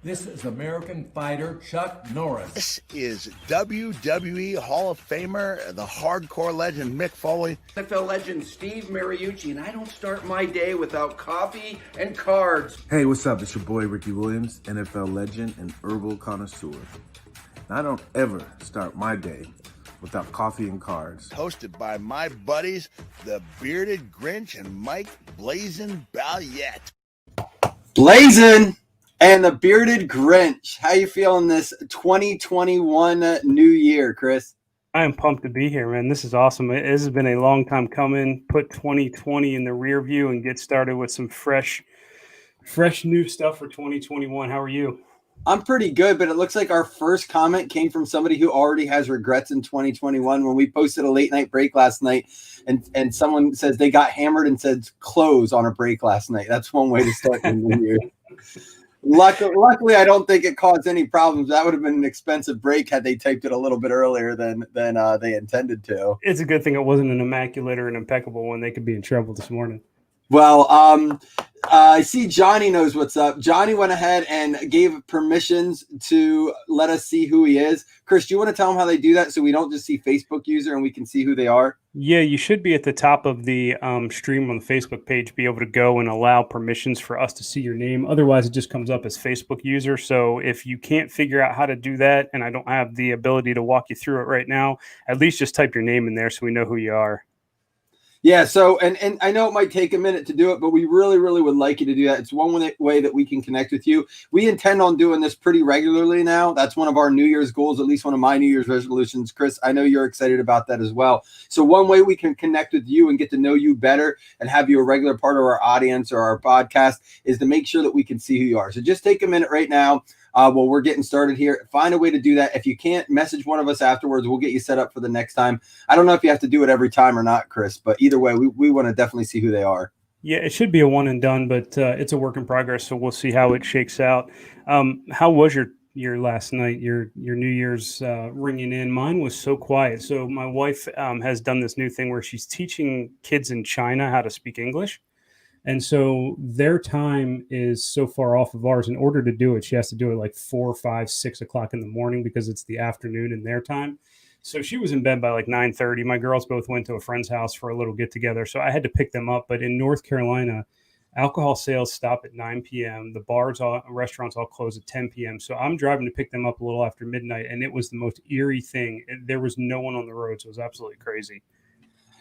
This is American fighter Chuck Norris. This is WWE Hall of Famer, the hardcore legend Mick Foley. NFL legend Steve Mariucci, and I don't start my day without coffee and cards. Hey, what's up? It's your boy Ricky Williams, NFL legend and herbal connoisseur. And I don't ever start my day without coffee and cards. Hosted by my buddies, the Bearded Grinch and Mike Blazin' Balliet. Blazin' and the Bearded Grinch. How you feeling this 2021 new year, Chris? I am pumped to be here, man. This is awesome. This has been a long time coming. Put 2020 in the rear view and get started with some fresh new stuff for 2021. How are you? I'm pretty good, but it looks like our first comment came from somebody who already has regrets in 2021 when we posted a late night break last night and someone says they got hammered and said close on a break last night. That's one way to start the new year. Luckily, I don't think it caused any problems. That would have been an expensive break had they typed it a little bit earlier than they intended to. It's a good thing it wasn't an immaculate or an impeccable one. They could be in trouble this morning. Well, I see Johnny knows what's up. Johnny went ahead and gave permissions to let us see who he is. Chris, do you want to tell them how they do that so we don't just see Facebook user and we can see who they are? Yeah, you should be at the top of the stream on the Facebook page, be able to go and allow permissions for us to see your name. Otherwise, it just comes up as Facebook user. So if you can't figure out how to do that, and I don't have the ability to walk you through it right now, at least just type your name in there so we know who you are. Yeah, so, and I know it might take a minute to do it, but we really, really would like you to do that. It's one way that we can connect with you. We intend on doing this pretty regularly now. That's one of our New Year's goals, at least one of my New Year's resolutions. Chris, I know you're excited about that as well. So one way we can connect with you and get to know you better and have you a regular part of our audience or our podcast is to make sure that we can see who you are. So just take a minute right now. Well, we're getting started here. Find a way to do that. If you can't, message one of us afterwards. We'll get you set up for the next time. I don't know if you have to do it every time or not, Chris, but either way, we want to definitely see who they are. Yeah, it should be a one and done, but it's a work in progress, so we'll see how it shakes out. How was your last night, your New Year's ringing in? Mine was so quiet. So my wife has done this new thing where she's teaching kids in China how to speak English. And so their time is so far off of ours. In order to do it, she has to do it like 4, 5, 6 o'clock in the morning because it's the afternoon in their time. So she was in bed by like 9:30. My girls both went to a friend's house for a little get together. So I had to pick them up. But in North Carolina, alcohol sales stop at 9 p.m. The restaurants all close at 10 p.m. So I'm driving to pick them up a little after midnight. And it was the most eerie thing. There was no one on the road. So it was absolutely crazy.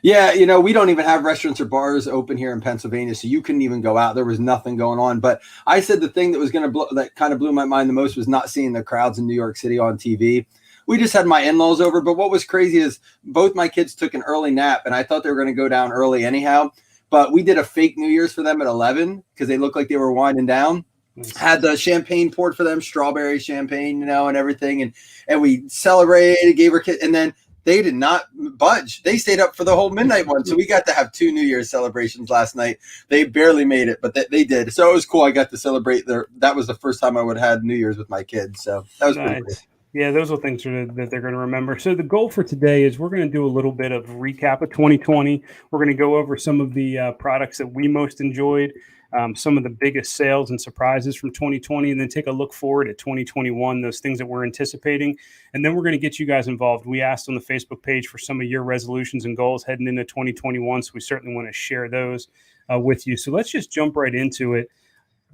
Yeah, we don't even have restaurants or bars open here in Pennsylvania, so you couldn't even go out. There was nothing going on. But I said the thing that was going to that kind of blew my mind the most was not seeing the crowds in New York City on TV. We just had my in-laws over, but what was crazy is both my kids took an early nap, and I thought they were going to go down early anyhow. But we did a fake New Year's for them at 11 because they looked like they were winding down. Nice. Had the champagne poured for them, strawberry champagne, and everything, and we celebrated, gave her kid, and then they did not budge. They stayed up for the whole midnight one. So we got to have 2 New Year's celebrations last night. They barely made it, but they did. So it was cool. I got to celebrate that was the first time I would have had New Year's with my kids. So that was pretty cool. Yeah, those are things that they're going to remember. So the goal for today is we're going to do a little bit of recap of 2020. We're going to go over some of the products that we most enjoyed, some of the biggest sales and surprises from 2020, and then take a look forward at 2021, those things that we're anticipating. And then we're going to get you guys involved. We asked on the Facebook page for some of your resolutions and goals heading into 2021, so we certainly want to share those with you. So let's just jump right into it.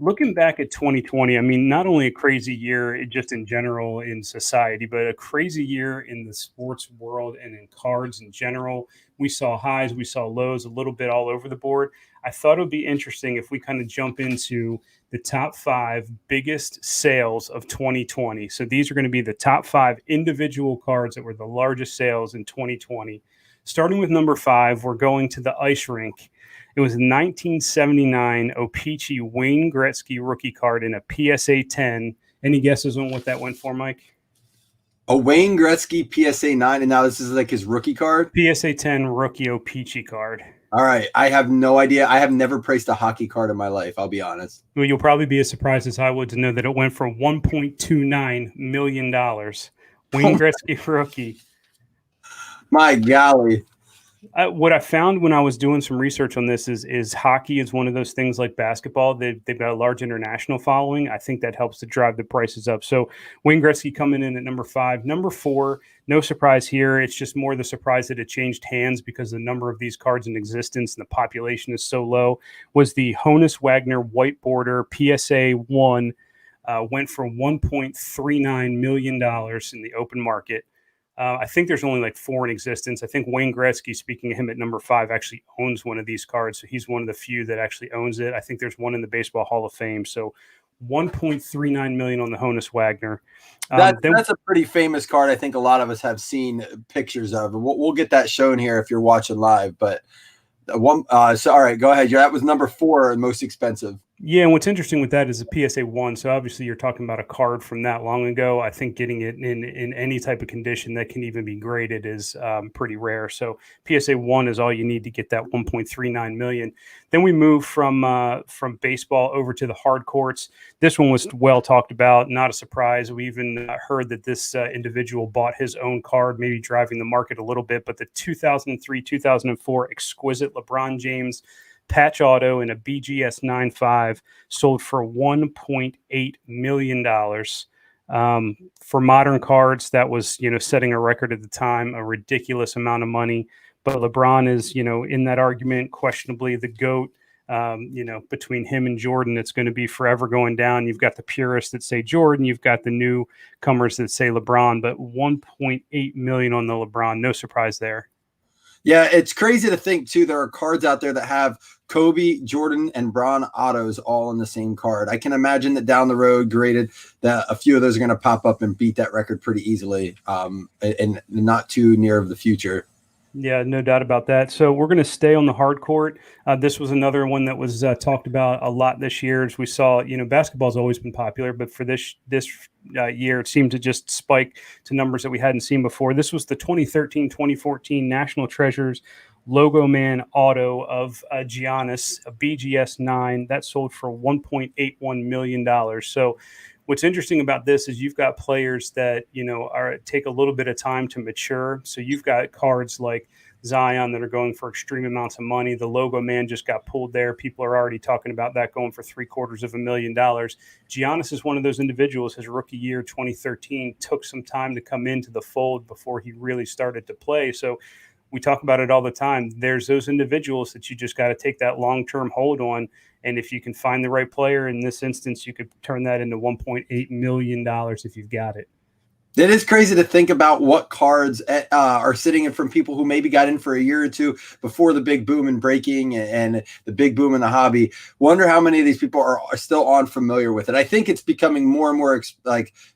Looking back at 2020, I mean, not only a crazy year just in general in society, but a crazy year in the sports world and in cards in general. We saw highs, we saw lows, a little bit all over the board. I thought it would be interesting if we kind of jump into the top 5 biggest sales of 2020. So these are going to be the top 5 individual cards that were the largest sales in 2020. Starting with number 5, we're going to the ice rink. It was a 1979 O-Pee-Chee Wayne Gretzky rookie card in a PSA 10. Any guesses on what that went for, Mike? A Wayne Gretzky PSA 9, and now this is like his rookie card? PSA 10 rookie O-Pee-Chee card. All right. I have no idea. I have never priced a hockey card in my life, I'll be honest. Well, you'll probably be as surprised as I would to know that it went for $1.29 million. Wayne Gretzky rookie. My golly. What I found when I was doing some research on this is hockey is one of those things like basketball. They've got a large international following. I think that helps to drive the prices up. So Wayne Gretzky coming in at number 5. Number 4, no surprise here. It's just more the surprise that it changed hands because the number of these cards in existence and the population is so low, was the Honus Wagner white border PSA 1. Went for $1.39 million in the open market. I think there's only like 4 in existence. I think Wayne Gretzky, speaking of him at number 5, actually owns one of these cards. So he's one of the few that actually owns it. I think there's one in the Baseball Hall of Fame. So 1.39 million on the Honus Wagner. That's a pretty famous card. I think a lot of us have seen pictures of. We'll get that shown here if you're watching live. But all right, go ahead. That was number 4 and most expensive. Yeah, and what's interesting with that is a PSA 1. So obviously you're talking about a card from that long ago. I think getting it in any type of condition that can even be graded is pretty rare. So PSA 1 is all you need to get that 1.39 million. Then we move from baseball over to the hard courts. This one was well talked about, not a surprise. We even heard that this individual bought his own card, maybe driving the market a little bit. But the 2003-2004 exquisite LeBron James patch auto in a BGS 9.5 sold for $1.8 million. For modern cards, that was, setting a record at the time, a ridiculous amount of money. But LeBron is, in that argument, questionably the GOAT. Between him and Jordan, it's going to be forever going down. You've got the purists that say Jordan, you've got the newcomers that say LeBron, but $1.8 million on the LeBron. No surprise there. Yeah, it's crazy to think, too, there are cards out there that have Kobe, Jordan, and Bron autos all in the same card. I can imagine that down the road, graded, that a few of those are going to pop up and beat that record pretty easily, and not too near of the future. Yeah, no doubt about that. So we're going to stay on the hard court. This was another one that was talked about a lot this year. As we saw, basketball's always been popular, but for this year, it seemed to just spike to numbers that we hadn't seen before. This was the 2013-2014 National Treasures Logo Man Auto of Giannis, a BGS 9 that sold for $1.81 million. So what's interesting about this is you've got players that, take a little bit of time to mature. So you've got cards like Zion that are going for extreme amounts of money. The Logo Man just got pulled there. People are already talking about that going for $750,000. Giannis is one of those individuals. His rookie year, 2013, took some time to come into the fold before he really started to play. So we talk about it all the time. There's those individuals that you just got to take that long-term hold on. And if you can find the right player, in this instance, you could turn that into $1.8 million if you've got it. It is crazy to think about what cards are sitting in from people who maybe got in for a year or two before the big boom in breaking and the big boom in the hobby. Wonder how many of these people are still unfamiliar with it. I think it's becoming more and more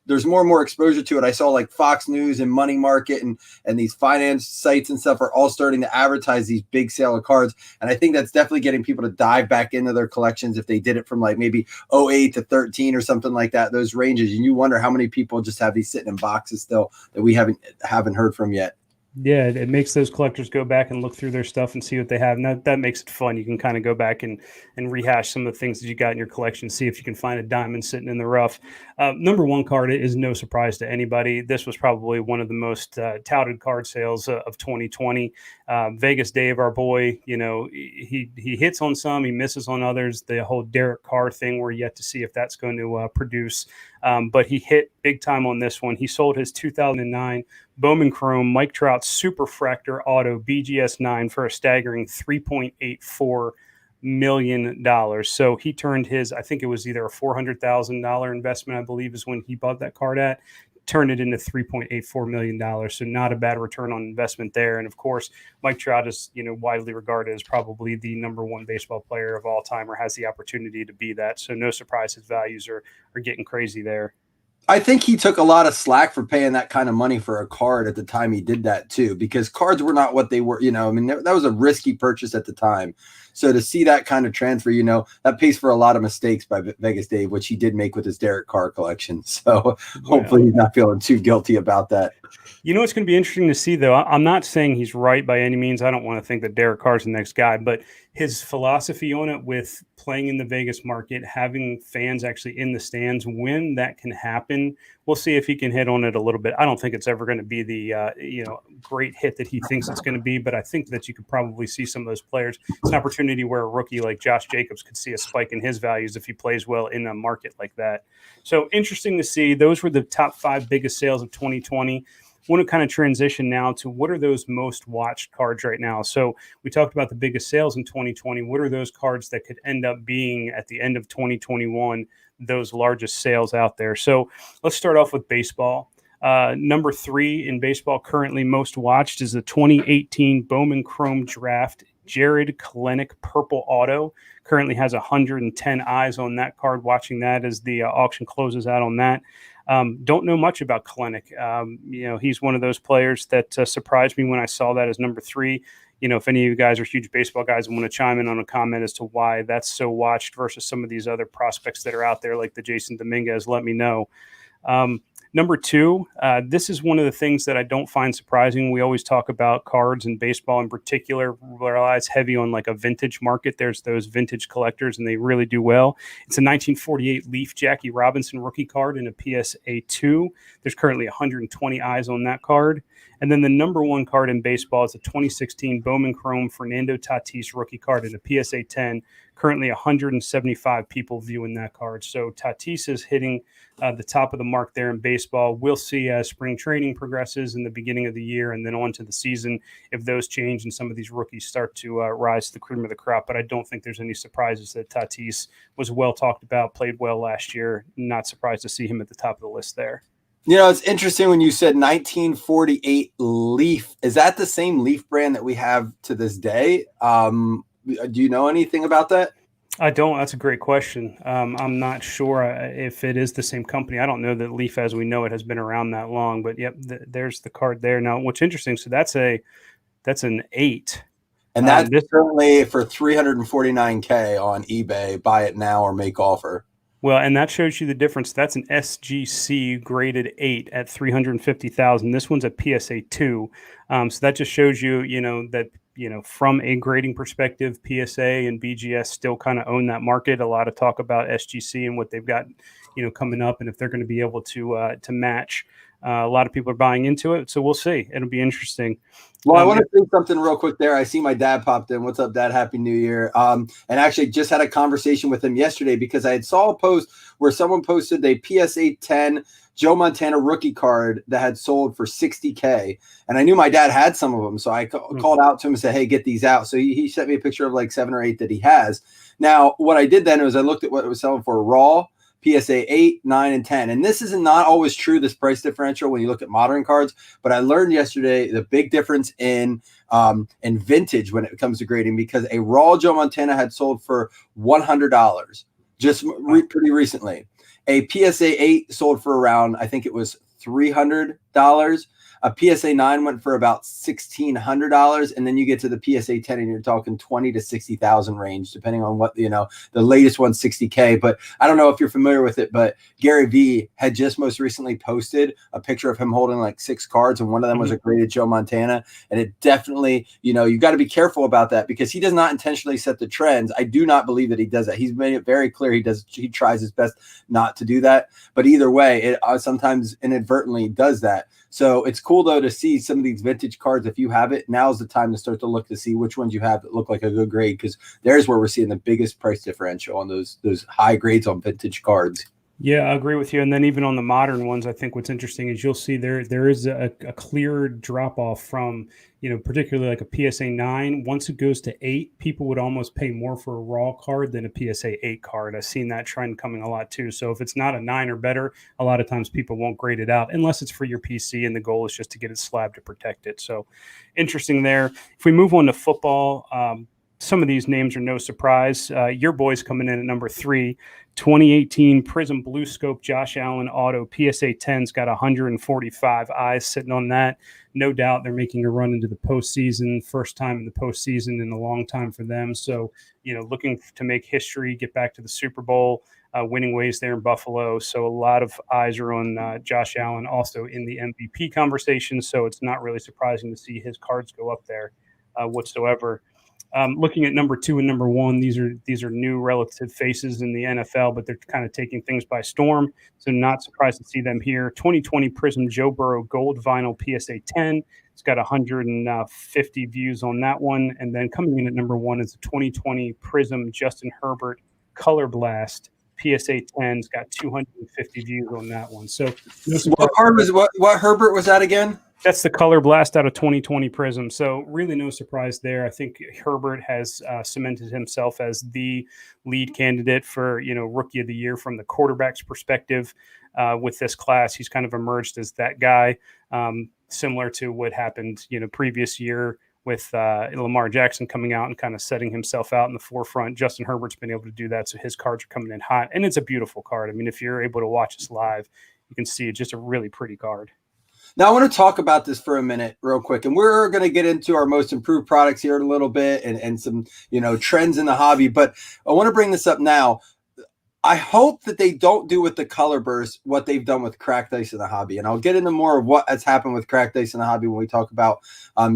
there's more and more exposure to it. I saw like Fox News and Money Market and these finance sites and stuff are all starting to advertise these big sale of cards. And I think that's definitely getting people to dive back into their collections if they did it from like maybe 08 to 13 or something like that, those ranges. And you wonder how many people just have these sitting in boxes still that we haven't heard from yet. Yeah, it makes those collectors go back and look through their stuff and see what they have. And that makes it fun. You can kind of go back and rehash some of the things that you got in your collection, see if you can find a diamond sitting in the rough. Number 1 card is no surprise to anybody. This was probably one of the most touted card sales of 2020. Vegas Dave, our boy, he hits on some, he misses on others. The whole Derek Carr thing, we're yet to see if that's going to produce. But he hit big time on this one. He sold his 2009 Bowman Chrome Mike Trout Super Fractor Auto BGS 9 for a staggering $3.84 million. So he turned his, I think it was either a $400,000 investment, I believe is when he bought that card at, turned it into $3.84 million. So not a bad return on investment there. And of course, Mike Trout is, widely regarded as probably the number 1 baseball player of all time, or has the opportunity to be that. So no surprise his values are getting crazy there. I think he took a lot of slack for paying that kind of money for a card at the time he did that too, because cards were not what they were, that was a risky purchase at the time. So to see that kind of transfer, that pays for a lot of mistakes by Vegas Dave, which he did make with his Derek Carr collection. So hopefully he's not feeling too guilty about that. It's going to be interesting to see, though. I'm not saying he's right by any means. I don't want to think that Derek Carr's the next guy, but his philosophy on it with playing in the Vegas market, having fans actually in the stands, when that can happen, we'll see if he can hit on it a little bit. I don't think it's ever going to be the great hit that he thinks it's going to be, but I think that you could probably see some of those players. It's an opportunity where a rookie like Josh Jacobs could see a spike in his values if he plays well in a market like that. So interesting to see. Those were the top 5 biggest sales of 2020. Want to kind of transition now to what are those most watched cards right now. So we talked about the biggest sales in 2020. What are those cards that could end up being at the end of 2021, those largest sales out there? So let's start off with baseball. Number 3 in baseball currently most watched is the 2018 Bowman Chrome Draft Jared Kelenic Purple Auto. Currently has 110 eyes on that card, watching that as the auction closes out on that. Don't know much about Kelenic. He's one of those players that surprised me when I saw that as number 3. If any of you guys are huge baseball guys and want to chime in on a comment as to why that's so watched versus some of these other prospects that are out there, like the Jason Dominguez, let me know. Number 2, this is one of the things that I don't find surprising. We always talk about cards and baseball in particular relies heavy on like a vintage market. There's those vintage collectors and they really do well. It's a 1948 Leaf Jackie Robinson rookie card in a PSA 2. There's currently 120 eyes on that card. And then the number 1 card in baseball is a 2016 Bowman Chrome Fernando Tatis rookie card in a PSA 10. Currently 175 people viewing that card. So Tatis is hitting the top of the mark there in baseball. We'll see as spring training progresses in the beginning of the year and then on to the season if those change and some of these rookies start to rise to the cream of the crop. But I don't think there's any surprises that Tatis was well talked about, played well last year. Not surprised to see him at the top of the list there. It's interesting when you said 1948 Leaf. Is that the same Leaf brand that we have to this day? Do you know anything about that? I don't. That's a great question. I'm not sure if it is the same company. I don't know that Leaf, as we know it, has been around that long. But yep, there's the card there. Now, what's interesting? So that's an 8, and that's currently for $349K on eBay. Buy it now or make offer. Well, and that shows you the difference. That's an SGC graded 8 at $350,000. This one's a PSA 2. So that just shows you, that. From a grading perspective, PSA and BGS still kind of own that market. A lot of talk about SGC and what they've got, coming up, and if they're going to be able to match. A lot of people are buying into it, so we'll see. It'll be interesting. Well, I want to say something real quick there. I see my dad popped in. What's up, Dad? Happy New Year. And actually just had a conversation with him yesterday because I had saw a post where someone posted a PSA 10 Joe Montana rookie card that had sold for $60K. And I knew my dad had some of them. So I called out to him and said, hey, get these out. So he sent me a picture of like 7 or 8 that he has. Now, what I did then was I looked at what it was selling for raw, PSA 8, 9, and 10. And this is not always true, this price differential, when you look at modern cards. But I learned yesterday the big difference in vintage when it comes to grading, because a raw Joe Montana had sold for $100 just pretty recently. A PSA 8 sold for around, I think it was $300. A PSA 9 went for about $1,600, and then you get to the PSA 10 and you're talking 20 to 60,000 range, depending on what, the latest one's $60K. But I don't know if you're familiar with it, but Gary V had just most recently posted a picture of him holding like 6 cards, and one of them was a graded Joe Montana. And it definitely, you got to be careful about that because he does not intentionally set the trends. I do not believe that he does that. He's made it very clear he tries his best not to do that. But either way, it sometimes inadvertently does that. So it's cool, though, to see some of these vintage cards. If you have it, now's the time to start to look to see which ones you have that look like a good grade, because there's where we're seeing the biggest price differential on those high grades on vintage cards. Yeah, I agree with you. And then even on the modern ones, I think what's interesting is you'll see there is a clear drop off from, particularly like a PSA 9. Once it goes to 8, people would almost pay more for a raw card than a PSA 8 card. I've seen that trend coming a lot too. So if it's not a 9 or better, a lot of times people won't grade it out unless it's for your PC and the goal is just to get it slabbed to protect it. So interesting there. If we move on to football, some of these names are no surprise. Your boy's coming in at number 3, 2018 Prism Blue Scope Josh Allen Auto PSA 10's got 145 eyes sitting on that. No doubt they're making a run into the postseason, first time in the postseason in a long time for them. So, looking to make history, get back to the Super Bowl, winning ways there in Buffalo. So a lot of eyes are on Josh Allen also in the MVP conversation. So it's not really surprising to see his cards go up there whatsoever. Looking at number 2 and number 1, these are new relative faces in the NFL, but they're kind of taking things by storm. So not surprised to see them here. 2020 Prism Joe Burrow Gold Vinyl PSA 10. It's got 150 views on that one. And then coming in at number 1 is the 2020 Prism Justin Herbert Color Blast PSA 10. It's got 250 views on that one. So what card was what Herbert was that again? That's the Color Blast out of 2020 Prism. So really no surprise there. I think Herbert has cemented himself as the lead candidate for, Rookie of the Year from the quarterback's perspective with this class. He's kind of emerged as that guy, similar to what happened, previous year with Lamar Jackson coming out and kind of setting himself out in the forefront. Justin Herbert's been able to do that. So his cards are coming in hot, and it's a beautiful card. I mean, if you're able to watch this live, you can see it's just a really pretty card. Now, I want to talk about this for a minute real quick, and we're going to get into our most improved products here in a little bit and some, trends in the hobby. But I want to bring this up now. I hope that they don't do with the Color Burst what they've done with cracked ice in the hobby. And I'll get into more of what has happened with cracked ice in the hobby when we talk about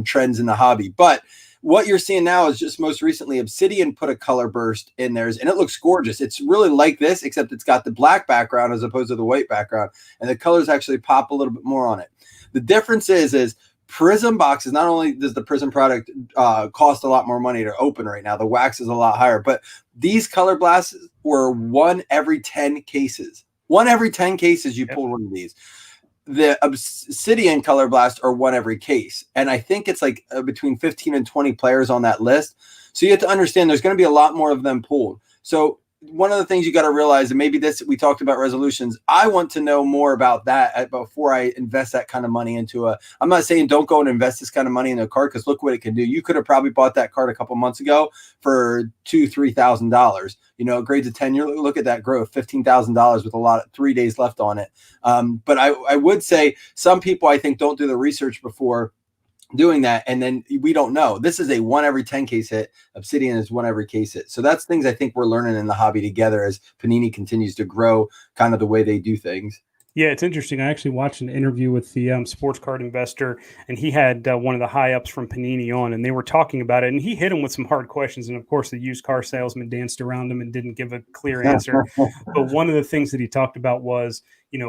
trends in the hobby. But what you're seeing now is just most recently Obsidian put a Color Burst in theirs, and it looks gorgeous. It's really like this, except it's got the black background as opposed to the white background, and the colors actually pop a little bit more on it. The difference is Prism boxes, not only does the Prism product cost a lot more money to open right now, the wax is a lot higher, but these Color Blasts were 1 every 10 cases. 1 every 10 cases you pulled one of these. The Obsidian Color Blast are 1 every case. And I think it's like between 15 and 20 players on that list. So you have to understand there's going to be a lot more of them pulled. So one of the things you got to realize, and maybe this, we talked about resolutions. I want to know more about that before I invest that kind of money into I'm not saying don't go and invest this kind of money in a card, because look what it can do. You could have probably bought that card a couple months ago for $2,000-$3,000. Grades of 10, you look at that growth, $15,000 with 3 days left on it. But I would say some people, I think, don't do the research before doing that, and then we don't know. This is a 1 every 10 case hit. Obsidian is 1 every case hit. So that's things I think we're learning in the hobby together as Panini continues to grow kind of the way they do things. Yeah, it's interesting. I actually watched an interview with the sports card investor, and he had one of the high ups from Panini on, and they were talking about it, and he hit him with some hard questions. And of course, the used car salesman danced around him and didn't give a clear answer. But one of the things that he talked about was,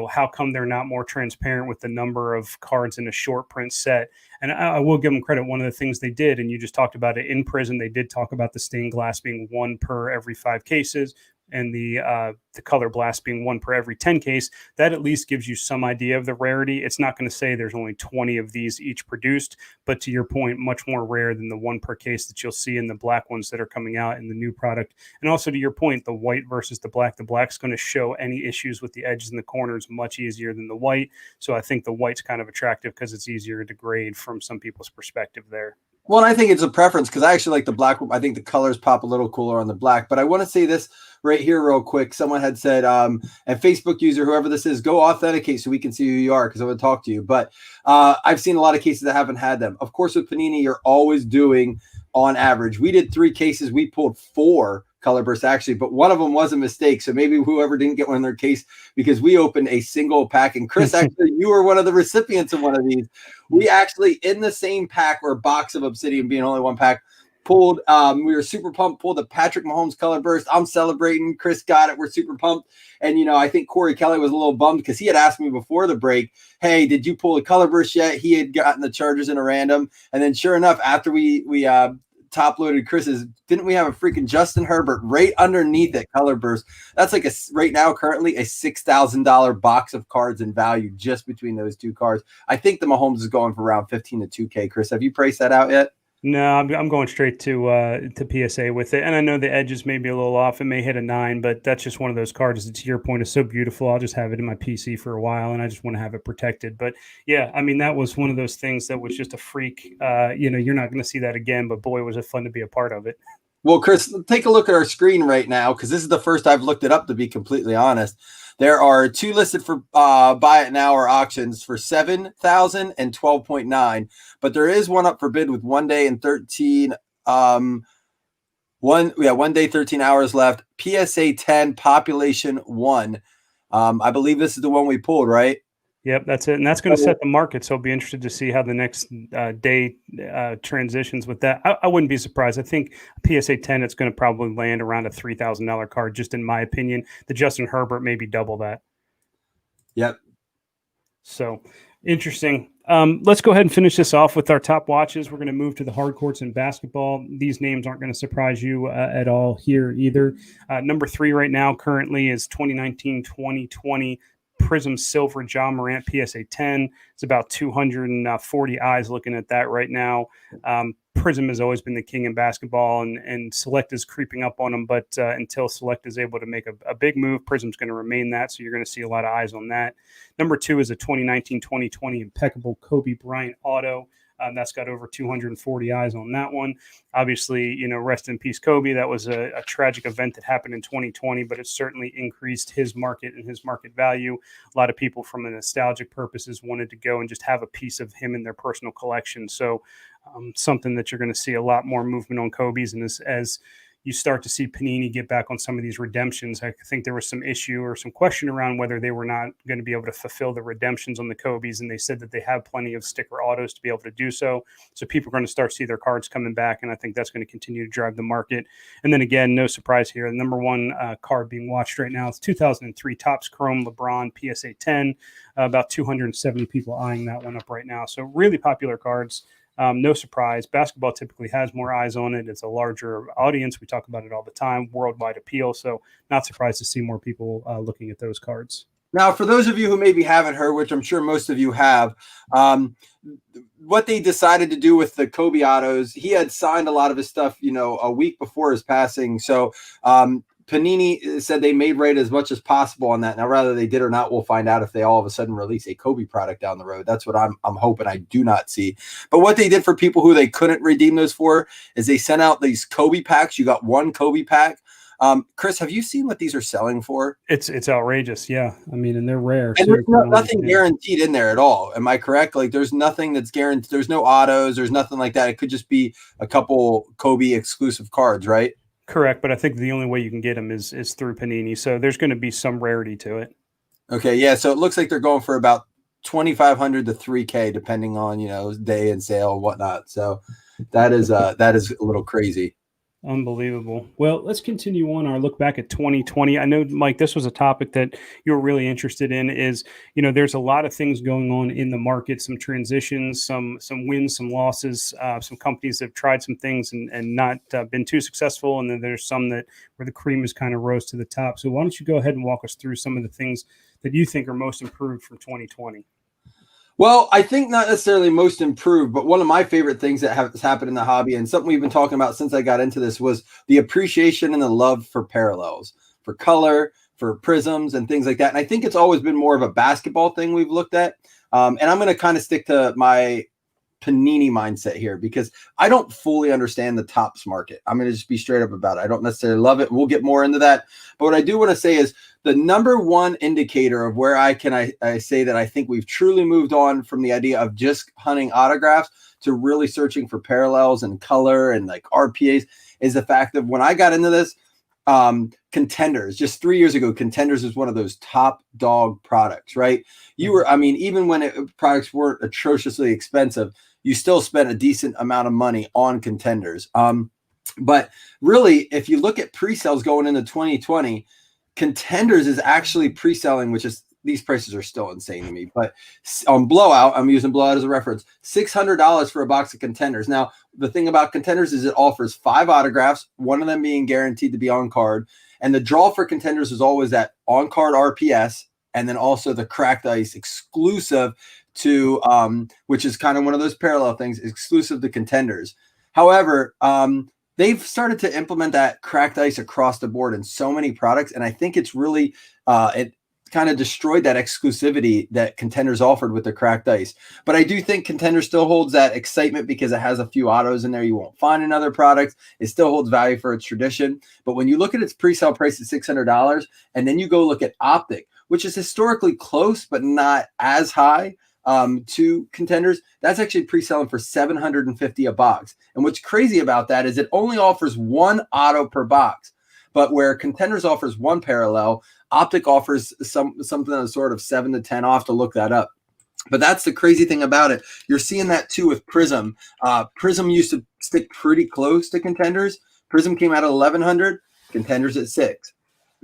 how come they're not more transparent with the number of cards in a short print set? And I will give them credit. One of the things they did, and you just talked about it in Prism, they did talk about the stained glass being 1 per every 5 cases, and the Color Blast being 1 per every 10 case. That at least gives you some idea of the rarity. It's not going to say there's only 20 of these each produced, but to your point, much more rare than the 1 per case that you'll see in the black ones that are coming out in the new product. And also to your point, the white versus the black's going to show any issues with the edges and the corners much easier than the white. So I think the white's kind of attractive because it's easier to grade from some people's perspective there. Well, I think it's a preference because I actually like the black. I think the colors pop a little cooler on the black. But I want to say this right here real quick. Someone had said, and Facebook user, whoever this is, go authenticate so we can see who you are because I want to talk to you. But I've seen a lot of cases that haven't had them. Of course, with Panini, you're always doing on average. We did 3 cases. We pulled 4 Color Bursts actually, but one of them was a mistake. So maybe whoever didn't get one in their case because we opened a single pack. And Chris, actually, you were one of the recipients of one of these. We actually, in the same pack or box of Obsidian being only 1 pack, pulled, we were super pumped, pulled the Patrick Mahomes Color Burst. I'm celebrating. Chris got it. We're super pumped. And, I think Corey Kelly was a little bummed because he had asked me before the break, hey, did you pull a Color Burst yet? He had gotten the Chargers in a random. And then sure enough, after we top loaded Chris's, didn't we have a freaking Justin Herbert right underneath it Color Burst? That's like right now currently a $6,000 box of cards in value just between those 2 cards. I think the Mahomes is going for around 15 to 2K. Chris, have you priced that out yet? No, I'm going straight to PSA with it. And I know the edges may be a little off. It may hit a 9, but that's just one of those cards that, to your point, is so beautiful. I'll just have it in my PC for a while, and I just want to have it protected. But, yeah, I mean, that was one of those things that was just a freak. You're not going to see that again, but, boy, was it fun to be a part of it. Well, Chris, take a look at our screen right now, because this is the first I've looked it up, to be completely honest. There are 2 listed for buy it now or auctions for 7,000 and 12.9, but there is one up for bid with 1 day and 13 1 day 13 hours left. PSA 10 population 1. I believe this is the one we pulled, right? Yep, that's it. And that's going to set the market. So I'll be interested to see how the next day transitions with that. I wouldn't be surprised. I think PSA 10, it's going to probably land around a $3,000 card, just in my opinion. The Justin Herbert, maybe double that. Yep. So interesting. Let's go ahead and finish this off with our top watches. We're going to move to the hard courts in basketball. These names aren't going to surprise you at all here either. Number 3 right now currently is 2019-2020 Prism Silver John Morant PSA 10. It's about 240 eyes looking at that right now. Prism has always been the king in basketball, and Select is creeping up on them. But until Select is able to make a big move, Prism's going to remain that. So you're going to see a lot of eyes on that. Number 2 is a 2019-2020 Impeccable Kobe Bryant Auto. That's got over 240 eyes on that one. Obviously, rest in peace, Kobe. That was a tragic event that happened in 2020, but it certainly increased his market and his market value. A lot of people, from a nostalgic purposes, wanted to go and just have a piece of him in their personal collection. So something that you're going to see a lot more movement on Kobe's. And as you start to see Panini get back on some of these redemptions, I think there was some issue or some question around whether they were not going to be able to fulfill the redemptions on the Kobe's, and they said that they have plenty of sticker autos to be able to do so. So people are going to start to see their cards coming back, and I think that's going to continue to drive the market. And then again, no surprise here, the number 1 card being watched right now is 2003 Topps Chrome LeBron PSA 10. About 270 people eyeing that one up right now. So really popular cards. No surprise. Basketball typically has more eyes on it. It's a larger audience. We talk about it all the time, worldwide appeal. So not surprised to see more people looking at those cards. Now, for those of you who maybe haven't heard, which I'm sure most of you have, what they decided to do with the Kobe autos, he had signed a lot of his stuff, a week before his passing. So Panini said they made right as much as possible on that. Now, whether they did or not, we'll find out if they all of a sudden release a Kobe product down the road. That's what I'm hoping I do not see. But what they did for people who they couldn't redeem those for is they sent out these Kobe packs. You got 1 Kobe pack. Chris, have you seen what these are selling for? It's outrageous. Yeah. I mean, and they're rare. And there's nothing guaranteed in there at all. Am I correct? Like, there's nothing that's guaranteed. There's no autos. There's nothing like that. It could just be a couple Kobe exclusive cards, right? Correct, but I think the only way you can get them is through Panini. So there's going to be some rarity to it. Okay, yeah. So it looks like they're going for about $2,500 to $3,000, depending on day and sale and whatnot. So that is a little crazy. Unbelievable. Well, let's continue on our look back at 2020. I know, Mike, this was a topic that you were really interested in. Is there's a lot of things going on in the market, some transitions, some wins, some losses. Some companies have tried some things and not been too successful, and then there's some where the cream has kind of rose to the top. So why don't you go ahead and walk us through some of the things that you think are most improved from 2020? Well, I think not necessarily most improved, but one of my favorite things that has happened in the hobby, and something we've been talking about since I got into this, was the appreciation and the love for parallels, for color, for prisms and things like that. And I think it's always been more of a basketball thing we've looked at. And I'm going to kind of stick to my Panini mindset here, because I don't fully understand the Topps market. I'm going to just be straight up about it. I don't necessarily love it. We'll get more into that. But what I do want to say is the number 1 indicator of where I say that I think we've truly moved on from the idea of just hunting autographs to really searching for parallels and color and like RPAs is the fact that when I got into this, Contenders, just 3 years ago, Contenders is one of those top dog products, right? Even when products weren't atrociously expensive, you still spent a decent amount of money on Contenders. But really, if you look at pre-sales going into 2020, Contenders is actually pre-selling, which is, these prices are still insane to me. But on Blowout, I'm using Blowout as a reference, $600 for a box of Contenders. Now, the thing about Contenders is it offers 5 autographs, one of them being guaranteed to be on card. And the draw for Contenders is always that on card RPS, and then also the cracked ice exclusive to, which is kind of one of those parallel things, exclusive to Contenders. However, they've started to implement that cracked ice across the board in so many products. And I think it's really, kind of destroyed that exclusivity that Contenders offered with the cracked ice. But I do think Contenders still holds that excitement because it has a few autos in there you won't find in other products. It still holds value for its tradition. But when you look at its pre-sale price at $600, and then you go look at Optic, which is historically close but not as high to Contenders, that's actually pre-selling for $750 a box. And what's crazy about that is it only offers one auto per box. But where Contenders offers one parallel, Optic offers something that's sort of 7 to 10 off. To look that up. But that's the crazy thing about it. You're seeing that too with Prism. Prism used to stick pretty close to Contenders. Prism came out at $1,100, Contenders at $600.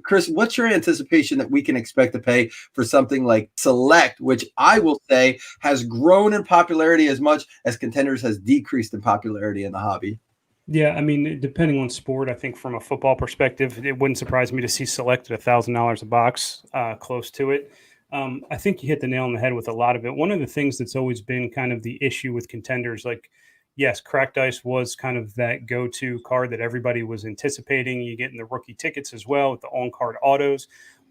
Chris, what's your anticipation that we can expect to pay for something like Select, which I will say has grown in popularity as much as Contenders has decreased in popularity in the hobby? Yeah, I mean, depending on sport, I think from a football perspective, it wouldn't surprise me to see Select at $1,000 a box, close to it. I think you hit the nail on the head with a lot of it. One of the things that's always been kind of the issue with Contenders, like, yes, cracked ice was kind of that go-to card that everybody was anticipating. You get in the rookie tickets as well with the on-card autos.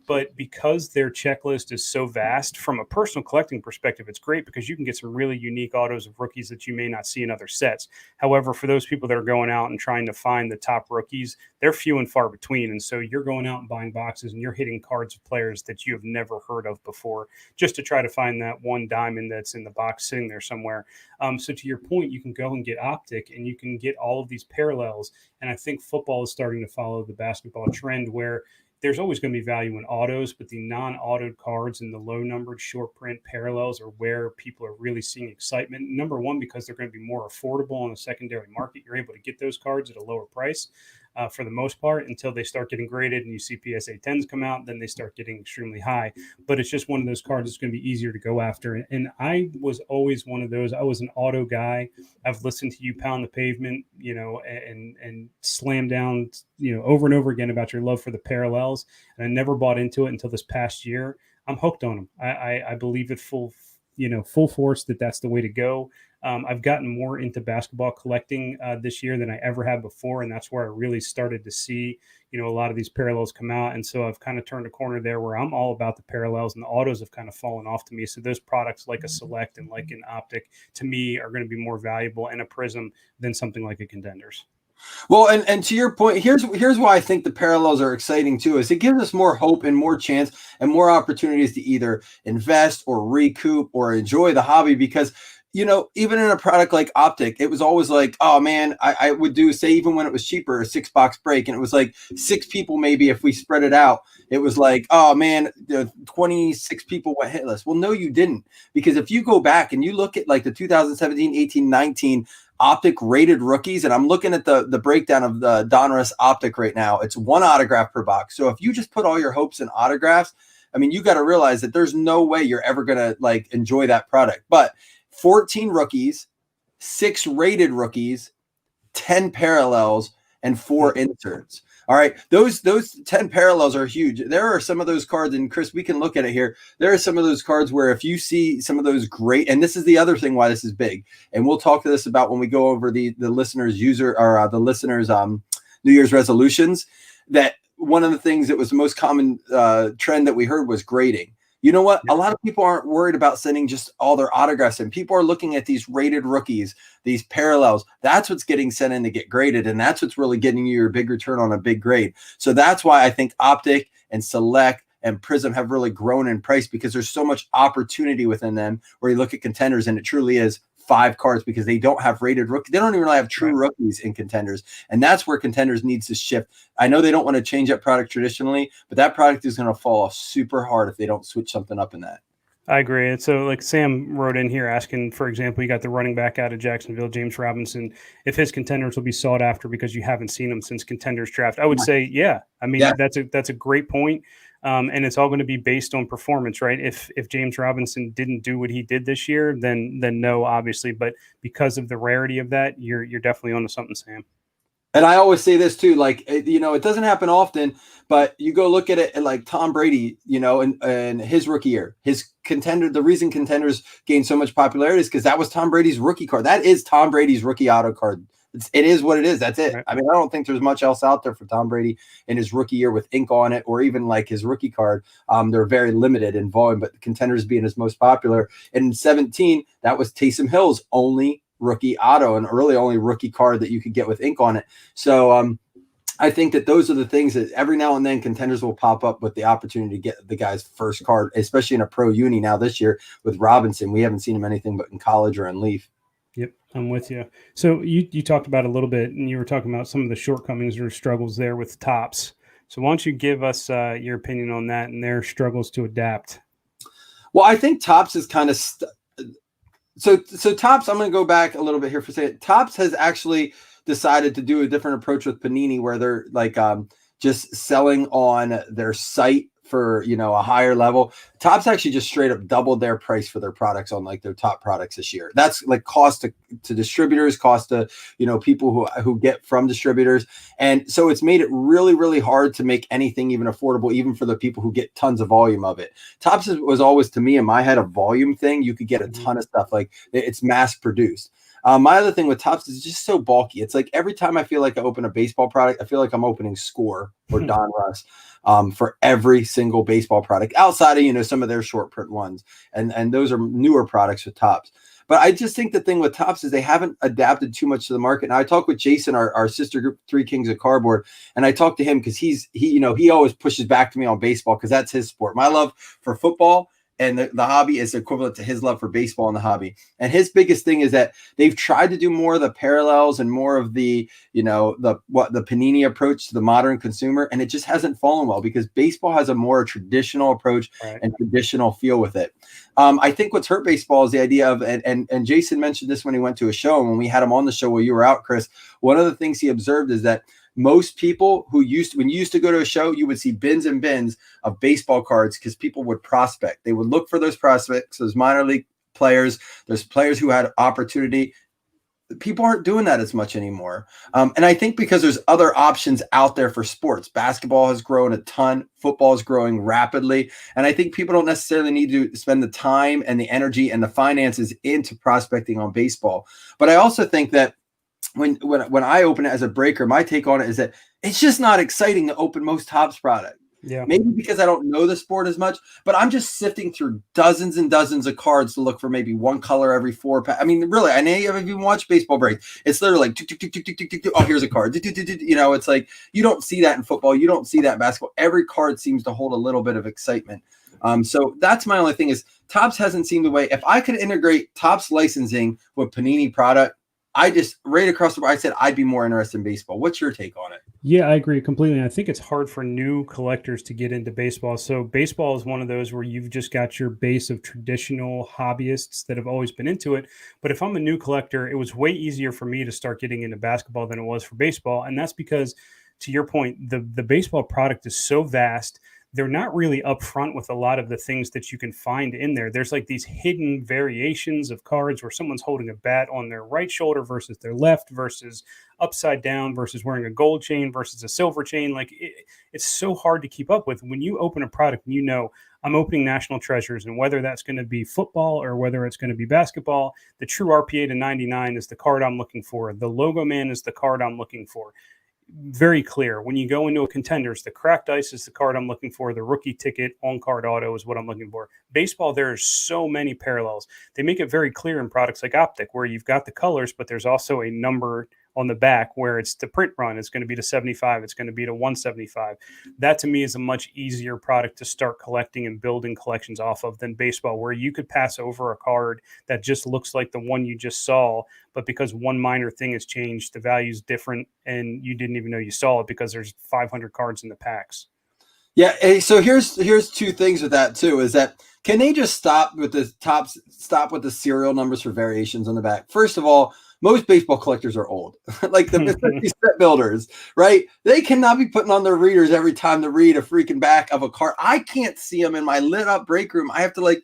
But because their checklist is so vast, from a personal collecting perspective, it's great because you can get some really unique autos of rookies that you may not see in other sets. However, for those people that are going out and trying to find the top rookies, they're few and far between. And so you're going out and buying boxes and you're hitting cards of players that you have never heard of before just to try to find that one diamond that's in the box sitting there somewhere. So to your point, you can go and get Optic and you can get all of these parallels. And I think football is starting to follow the basketball trend where there's always going to be value in autos, but the non-autoed cards and the low-numbered short print parallels are where people are really seeing excitement. Number one, because they're going to be more affordable on the secondary market. You're able to get those cards at a lower price for the most part until they start getting graded and you see PSA 10s come out, then they start getting extremely high. But it's just one of those cards that's going to be easier to go after. And I was always one of those. I was an auto guy. I've listened to you pound the pavement, and slam down, over and over again about your love for the parallels. And I never bought into it until this past year. I'm hooked on them. I believe it full force that that's the way to go. I've gotten more into basketball collecting this year than I ever have before. And that's where I really started to see, a lot of these parallels come out. And so I've kind of turned a corner there where I'm all about the parallels and the autos have kind of fallen off to me. So those products like a Select and like an Optic to me are going to be more valuable and a Prism than something like a Contenders. Well, and to your point, here's why I think the parallels are exciting too, is it gives us more hope and more chance and more opportunities to either invest or recoup or enjoy the hobby because, even in a product like Optic, it was always like, oh man, I would do, say, even when it was cheaper, a 6-box break, and it was like 6 people maybe if we spread it out. It was like, oh man, 26 people went hitless. Well, no, you didn't. Because if you go back and you look at like the 2017, 18, 19 Optic rated rookies, and I'm looking at the breakdown of the Donruss Optic right now, it's 1 autograph per box. So if you just put all your hopes in autographs, I mean, you got to realize that there's no way you're ever going to like enjoy that product. But 14 rookies, 6 rated rookies, 10 parallels, and 4 inserts. All right, those 10 parallels are huge. There are some of those cards, and Chris, we can look at it here. There are some of those cards where if you see some of those great, and this is the other thing why this is big, and we'll talk to this about when we go over the listeners' New Year's resolutions, that one of the things that was the most common trend that we heard was grading. You know what? A lot of people aren't worried about sending just all their autographs in. People are looking at these rated rookies, these parallels. That's what's getting sent in to get graded, and that's what's really getting you your big return on a big grade. So that's why I think Optic and Select and Prism have really grown in price because there's so much opportunity within them where you look at Contenders and it truly is 5 cards because they don't have rated rookies. They don't even really have true rookies in Contenders. And that's where Contenders needs to shift. I know they don't want to change that product traditionally, but that product is going to fall off super hard if they don't switch something up in that. I agree. And so like Sam wrote in here asking, for example, you got the running back out of Jacksonville, James Robinson, if his Contenders will be sought after because you haven't seen him since Contenders draft. I would say, yeah. I mean, that's a great point. And it's all going to be based on performance, right? If James Robinson didn't do what he did this year, then no, obviously. But because of the rarity of that, you're definitely onto something, Sam. And I always say this too, like, it doesn't happen often, but you go look at it and like Tom Brady, in his rookie year, the reason Contenders gained so much popularity is because that was Tom Brady's rookie card. That is Tom Brady's rookie auto card It is what it is. That's it. Right. I mean, I don't think there's much else out there for Tom Brady in his rookie year with ink on it, or even like his rookie card. They're very limited in volume, but the Contenders being his most popular. And in 17, that was Taysom Hill's only rookie auto, and early only rookie card that you could get with ink on it. So I think that those are the things that every now and then Contenders will pop up with the opportunity to get the guy's first card, especially in a pro uni now this year with Robinson. We haven't seen him anything but in college or in Leaf. Yep, I'm with you. So you talked about a little bit, and you were talking about some of the shortcomings or struggles there with Topps. So why don't you give us your opinion on that and their struggles to adapt? Well, I think Topps is kind of so Topps. I'm going to go back a little bit here for a second. Topps has actually decided to do a different approach with Panini, where they're like just selling on their site for, you know, a higher level. Topps actually just straight up doubled their price for their products on like their top products this year. That's like cost to distributors, cost to, you know, people who get from distributors. And so it's made it really, really hard to make anything even affordable, even for the people who get tons of volume of it. Topps was always, to me, in my head, a volume thing. You could get a ton of stuff, like it's mass produced. My other thing with Topps is just so bulky. It's like every time I feel like I open a baseball product, I feel like I'm opening Score or Don Russ for every single baseball product outside of, you know, some of their short print ones. And those are newer products with Topps. But I just think the thing with Topps is they haven't adapted too much to the market. And I talked with Jason, our sister group, Three Kings of Cardboard, and I talked to him because he always pushes back to me on baseball because that's his sport. My love for football and the hobby is equivalent to his love for baseball and the hobby. And his biggest thing is that they've tried to do more of the parallels and more of the, you know, the Panini approach to the modern consumer. And it just hasn't fallen well because baseball has a more traditional approach and traditional feel with it. I think what's hurt baseball is the idea of, and Jason mentioned this when he went to a show, and when we had him on the show while you were out, Chris, one of the things he observed is that most people when you used to go to a show, you would see bins and bins of baseball cards because people would prospect. They would look for those prospects, those minor league players, those players who had opportunity. People aren't doing that as much anymore. And I think because there's other options out there for sports. Basketball has grown a ton. Football is growing rapidly. And I think people don't necessarily need to spend the time and the energy and the finances into prospecting on baseball. But I also think that when I open it as a breaker, my take on it is that it's just not exciting to open most Topps product. Yeah. Maybe because I don't know the sport as much, but I'm just sifting through dozens and dozens of cards to look for maybe one color every 4 packs. I mean, really, I know you haven't even watched baseball breaks. It's literally like, tick, tick, tick, tick, tick, tick, tick, tick. Oh, here's a card. You know, it's like, you don't see that in football. You don't see that in basketball. Every card seems to hold a little bit of excitement. So that's my only thing is Topps hasn't seemed the way. If I could integrate Topps licensing with Panini product, I just right across the board, I said I'd be more interested in baseball. What's your take on it? Yeah, I agree completely. I think it's hard for new collectors to get into baseball. So baseball is one of those where you've just got your base of traditional hobbyists that have always been into it. But if I'm a new collector, it was way easier for me to start getting into basketball than it was for baseball. And that's because, to your point, the baseball product is so vast. They're not really upfront with a lot of the things that you can find in there. There's like these hidden variations of cards where someone's holding a bat on their right shoulder versus their left versus upside down versus wearing a gold chain versus a silver chain. Like it's so hard to keep up with. When you open a product and you know, I'm opening National Treasures, and whether that's going to be football or whether it's going to be basketball, the true RPA to 99 is the card I'm looking for. The Logo Man is the card I'm looking for. Very clear. When you go into a Contenders, the cracked ice is the card I'm looking for. The rookie ticket on card auto is what I'm looking for. Baseball, there's so many parallels. They make it very clear in products like Optic, where you've got the colors, but there's also a number on the back where it's the print run. It's going to be to 75. It's going to be to 175. That to me is a much easier product to start collecting and building collections off of than baseball, where you could pass over a card that just looks like the one you just saw, but because one minor thing has changed, the value's different and you didn't even know you saw it because there's 500 cards in the packs. Yeah. So here's two things with that too, is that can they just stop with the serial numbers for variations on the back? First of all, most baseball collectors are old, like the set builders, right? They cannot be putting on their readers every time to read a freaking back of a card. I can't see them in my lit up break room. I have to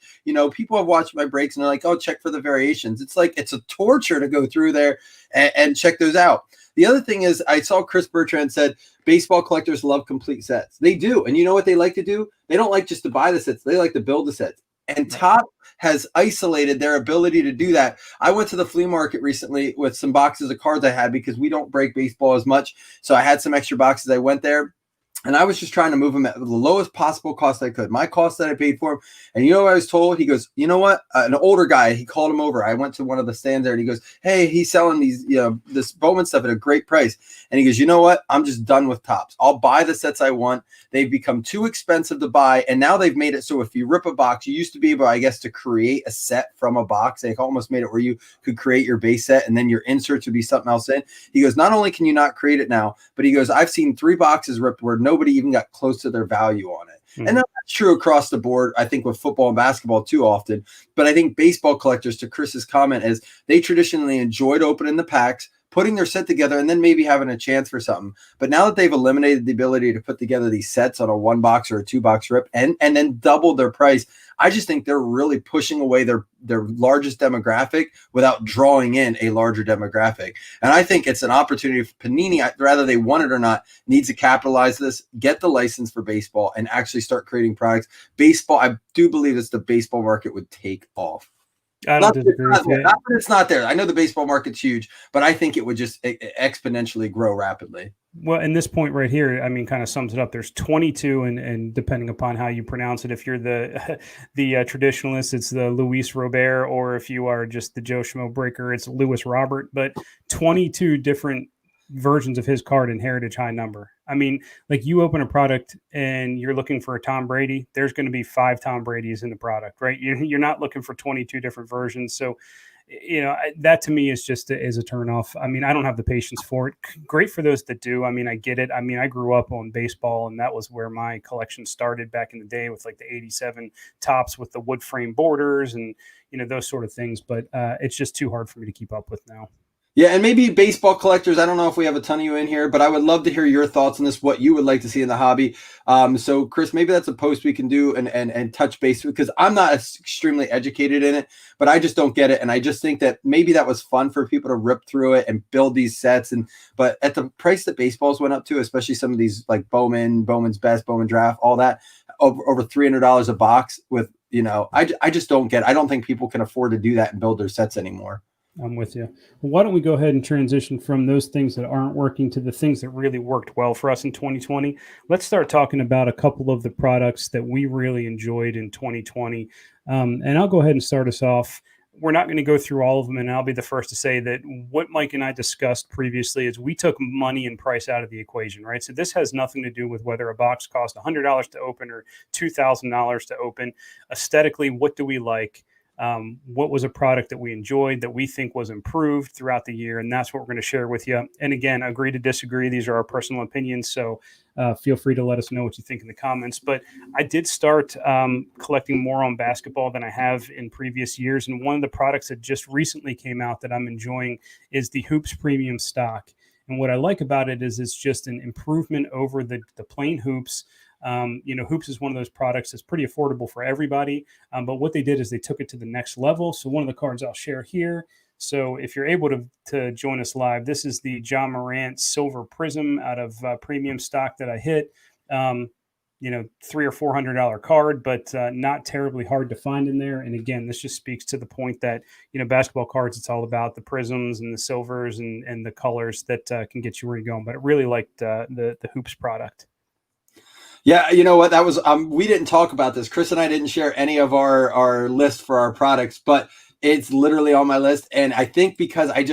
people have watched my breaks and they're like, oh, check for the variations. It's like, it's a torture to go through there and check those out. The other thing is I saw Chris Bertrand said baseball collectors love complete sets. They do. And you know what they like to do? They don't like just to buy the sets. They like to build the sets. And Top has isolated their ability to do that. I went to the flea market recently with some boxes of cards I had because we don't break baseball as much. So I had some extra boxes. I went there. And I was just trying to move him at the lowest possible cost I could. My cost that I paid for him. And you know what I was told? He goes, you know what? An older guy, he called him over. I went to one of the stands there and he goes, hey, he's selling these, this Bowman stuff at a great price. And he goes, you know what? I'm just done with Tops. I'll buy the sets I want. They've become too expensive to buy. And now they've made it so if you rip a box, you used to be able, I guess, to create a set from a box. They almost made it where you could create your base set and then your inserts would be something else in. He goes, not only can you not create it now, but he goes, I've seen 3 boxes ripped where nobody even got close to their value on it. Mm-hmm. And that's true across the board, I think, with football and basketball too often. But I think baseball collectors, to Chris's comment, is they traditionally enjoyed opening the packs, putting their set together, and then maybe having a chance for something. But now that they've eliminated the ability to put together these sets on a 1-box or a 2-box rip and then doubled their price, I just think they're really pushing away their largest demographic without drawing in a larger demographic. And I think it's an opportunity for Panini, whether they want it or not, needs to capitalize this, get the license for baseball, and actually start creating products. Baseball, I do believe the baseball market would take off. I don't disagree with you. Not that it's not there. I know the baseball market's huge, but I think it would just exponentially grow rapidly. Well, and this point right here, I mean, kind of sums it up. There's 22, and depending upon how you pronounce it, if you're the traditionalist, it's the Luis Robert, or if you are just the Joe Schmo breaker, it's Lewis Robert. But 22 different versions of his card in Heritage High Number. I mean, like, you open a product and you're looking for a Tom Brady, there's going to be 5 Tom Bradys in the product, right? You're not looking for 22 different versions. So, that to me is just is a turnoff. I mean, I don't have the patience for it. Great for those that do. I mean, I get it. I mean, I grew up on baseball, and that was where my collection started back in the day with like the 87 Tops with the wood frame borders and, those sort of things. But it's just too hard for me to keep up with now. Yeah, and maybe baseball collectors, I don't know if we have a ton of you in here, but I would love to hear your thoughts on this, what you would like to see in the hobby. So, Chris, maybe that's a post we can do and touch base, because I'm not extremely educated in it, but I just don't get it. And I just think that maybe that was fun for people to rip through it and build these sets. But at the price that baseballs went up to, especially some of these like Bowman's Best, Bowman Draft, all that, over $300 a box with, I just don't get it. I don't think people can afford to do that and build their sets anymore. I'm with you. Well, why don't we go ahead and transition from those things that aren't working to the things that really worked well for us in 2020. Let's start talking about a couple of the products that we really enjoyed in 2020. And I'll go ahead and start us off. We're not going to go through all of them, and I'll be the first to say that what Mike and I discussed previously is we took money and price out of the equation, right? So this has nothing to do with whether a box cost $100 to open or $2,000 to open. Aesthetically, what do we like? What was a product that we enjoyed, that we think was improved throughout the year, and that's what we're going to share with you. And again, agree to disagree. These are our personal opinions, so feel free to let us know what you think in the comments. But I did start collecting more on basketball than I have in previous years, and one of the products that just recently came out that I'm enjoying is the Hoops Premium Stock. And what I like about it is it's just an improvement over the plain Hoops. Hoops is one of those products that's pretty affordable for everybody. But what they did is they took it to the next level. So one of the cards I'll share here. So if you're able to join us live, this is the John Morant Silver Prism out of Premium Stock that I hit. $300 or $400 card, but not terribly hard to find in there. And again, this just speaks to the point that, basketball cards, it's all about the prisms and the silvers and the colors that can get you where you're going. But I really liked the Hoops product. Yeah, you know what? That was we didn't talk about this. Chris and I didn't share any of our list for our products, but it's literally on my list. And I think because I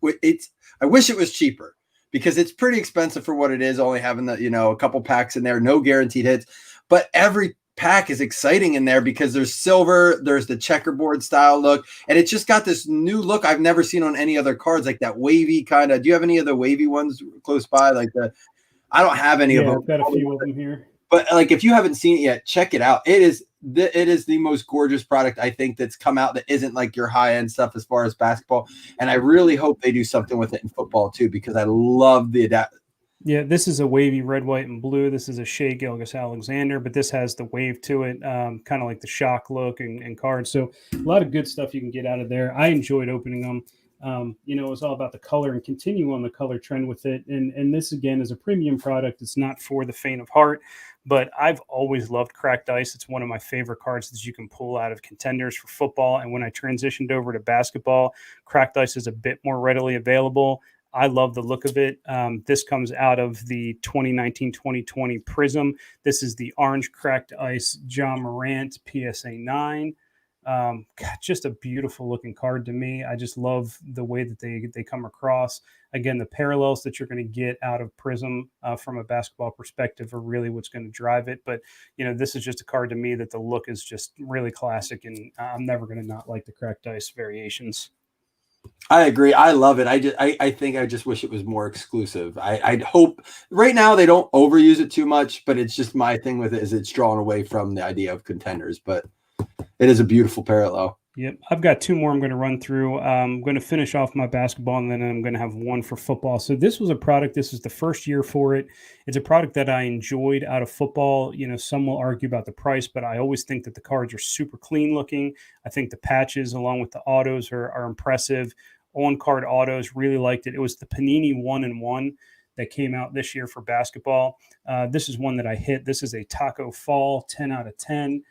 wish it was cheaper, because it's pretty expensive for what it is, only having a couple packs in there, no guaranteed hits. But every pack is exciting in there because there's silver, there's the checkerboard style look, and it's just got this new look I've never seen on any other cards, like that wavy kind of. Do you have any of the wavy ones close by, like the? I don't have any of them. I've got a few of them here. But like, if you haven't seen it yet, check it out. It is the most gorgeous product I think that's come out that isn't like your high end stuff as far as basketball. And I really hope they do something with it in football too, because I love the adapt. Yeah, this is a wavy red, white, and blue. This is a Shea Gilgeous-Alexander, but this has the wave to it, kind of like the shock look and cards. So a lot of good stuff you can get out of there. I enjoyed opening them. It was all about the color and continue on the color trend with it. And this, again, is a premium product. It's not for the faint of heart, But I've always loved cracked ice. It's one of my favorite cards that you can pull out of contenders for football. And when I transitioned over to basketball, cracked ice is a bit more readily available. I love the look of it. This comes out of the 2019-2020 Prism. This is the orange cracked ice John Morant PSA 9. God, just a beautiful looking card to me. I just love the way that they come across. Again, the parallels that you're going to get out of Prism from a basketball perspective are really what's going to drive it. But, this is just a card to me that the look is just really classic, and I'm never going to not like the cracked ice variations. I agree. I love it. I think I just wish it was more exclusive. I'd hope right now they don't overuse it too much, but it's just my thing with it is it's drawn away from the idea of contenders, but it is a beautiful parallel. Yep. I've got two more I'm going to run through. I'm going to finish off my basketball, and then I'm going to have one for football. So this was a product. This is the first year for it. It's a product that I enjoyed out of football. Some will argue about the price, but I always think that the cards are super clean looking. I think the patches along with the autos are impressive. On-card autos, really liked it. It was the Panini 1-in-1 that came out this year for basketball. This is one that I hit. This is a Taco Fall 10 out of 10.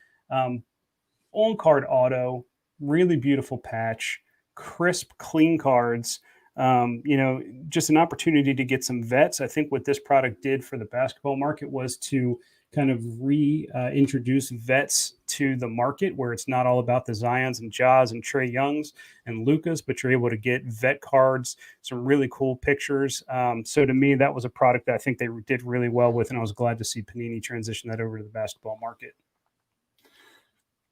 On-card auto, really beautiful patch, crisp, clean cards. Just an opportunity to get some vets. I think what this product did for the basketball market was to kind of reintroduce vets to the market, where it's not all about the Zions and Jaws and Trae Youngs and Lucas, but you're able to get vet cards, some really cool pictures. So to me, that was a product that I think they did really well with, and I was glad to see Panini transition that over to the basketball market.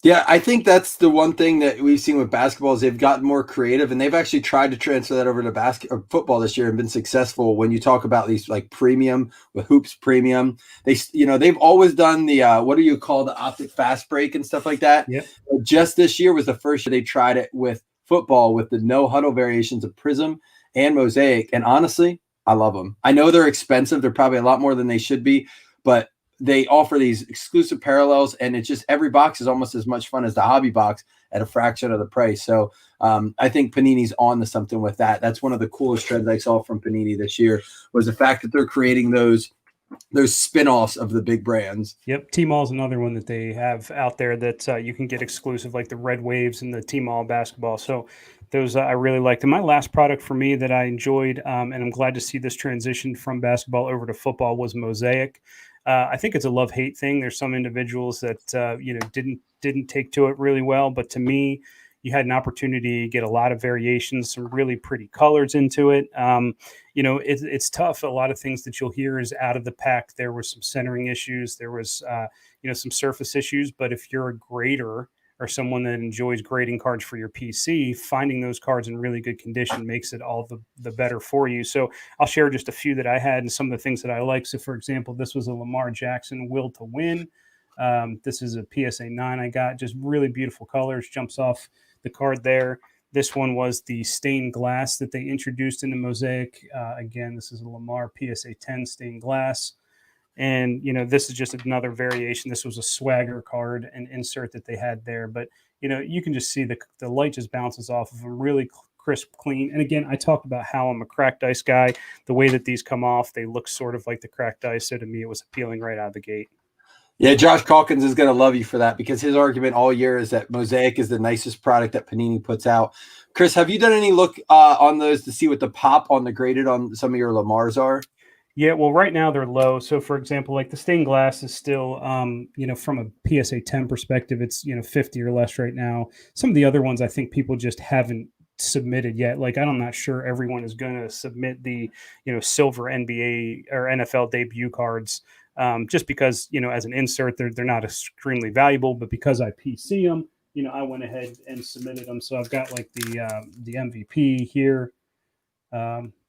Yeah, I think that's the one thing that we've seen with basketball is they've gotten more creative, and they've actually tried to transfer that over to football this year and been successful. When you talk about these like premium with Hoops Premium, they've always done the what do you call the optic fast break and stuff like that. Yep. Just this year was the first year they tried it with football with the no huddle variations of Prism and Mosaic, and honestly, I love them. I know they're expensive; they're probably a lot more than they should be, but they offer these exclusive parallels, and it's just every box is almost as much fun as the hobby box at a fraction of the price. So I think Panini's on to something with that. That's one of the coolest trends I saw from Panini this year was the fact that they're creating those spin-offs of the big brands. Yep. T-Mall is another one that they have out there that you can get exclusive, like the Red Waves and the T-Mall basketball. So those I really liked. And my last product for me that I enjoyed, and I'm glad to see this transition from basketball over to football, was Mosaic. I think it's a love-hate thing. There's some individuals that didn't take to it really well, but to me, you had an opportunity to get a lot of variations, some really pretty colors into it. It's tough. A lot of things that you'll hear is out of the pack. There were some centering issues. There was some surface issues. But if you're a grader or someone that enjoys grading cards for your PC, finding those cards in really good condition makes it all the better for you. So I'll share just a few that I had and some of the things that I like. So, for example, this was a Lamar Jackson Will to Win. This is a PSA 9 I got. Just really beautiful colors. Jumps off the card there. This one was the stained glass that they introduced in the Mosaic. Again, this is a Lamar PSA 10 stained glass. And, this is just another variation. This was a swagger card and insert that they had there. But, you can just see the light just bounces off of them, really crisp, clean. And again, I talked about how I'm a cracked ice guy. The way that these come off, they look sort of like the cracked ice. So to me, it was appealing right out of the gate. Yeah, Josh Calkins is going to love you for that because his argument all year is that Mosaic is the nicest product that Panini puts out. Chris, have you done any look on those to see what the pop on the graded on some of your Lamars are? Yeah, well, right now they're low. So, for example, like the stained glass is still, from a PSA 10 perspective, it's, 50 or less right now. Some of the other ones I think people just haven't submitted yet. Like, I'm not sure everyone is going to submit the, silver NBA or NFL debut cards. Just because, as an insert, they're not extremely valuable, but because I PC them, I went ahead and submitted them. So I've got like the MVP here,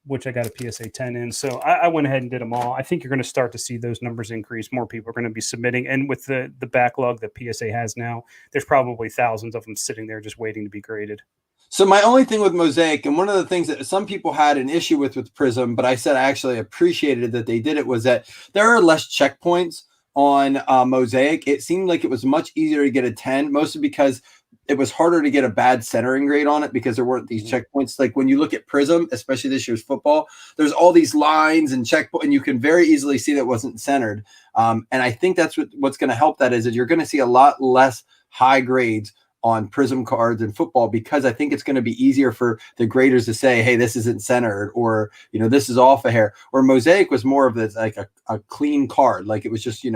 which I got a PSA 10 in. So I went ahead and did them all. I think you're going to start to see those numbers increase. More people are going to be submitting. And with the backlog that PSA has now, there's probably thousands of them sitting there just waiting to be graded. So my only thing with Mosaic, and one of the things that some people had an issue with Prism, but I said I actually appreciated that they did it, was that there are less checkpoints on Mosaic. It seemed like it was much easier to get a 10, mostly because it was harder to get a bad centering grade on it because there weren't these checkpoints. Like when you look at Prism, especially this year's football, there's all these lines and checkpoints, and you can very easily see that it wasn't centered. And I think that's what's going to help that is that you're going to see a lot less high grades on Prism cards in football, because I think it's going to be easier for the graders to say, hey, this isn't centered, or, this is off a hair. Or Mosaic was more of this, like a clean card. Like it was just,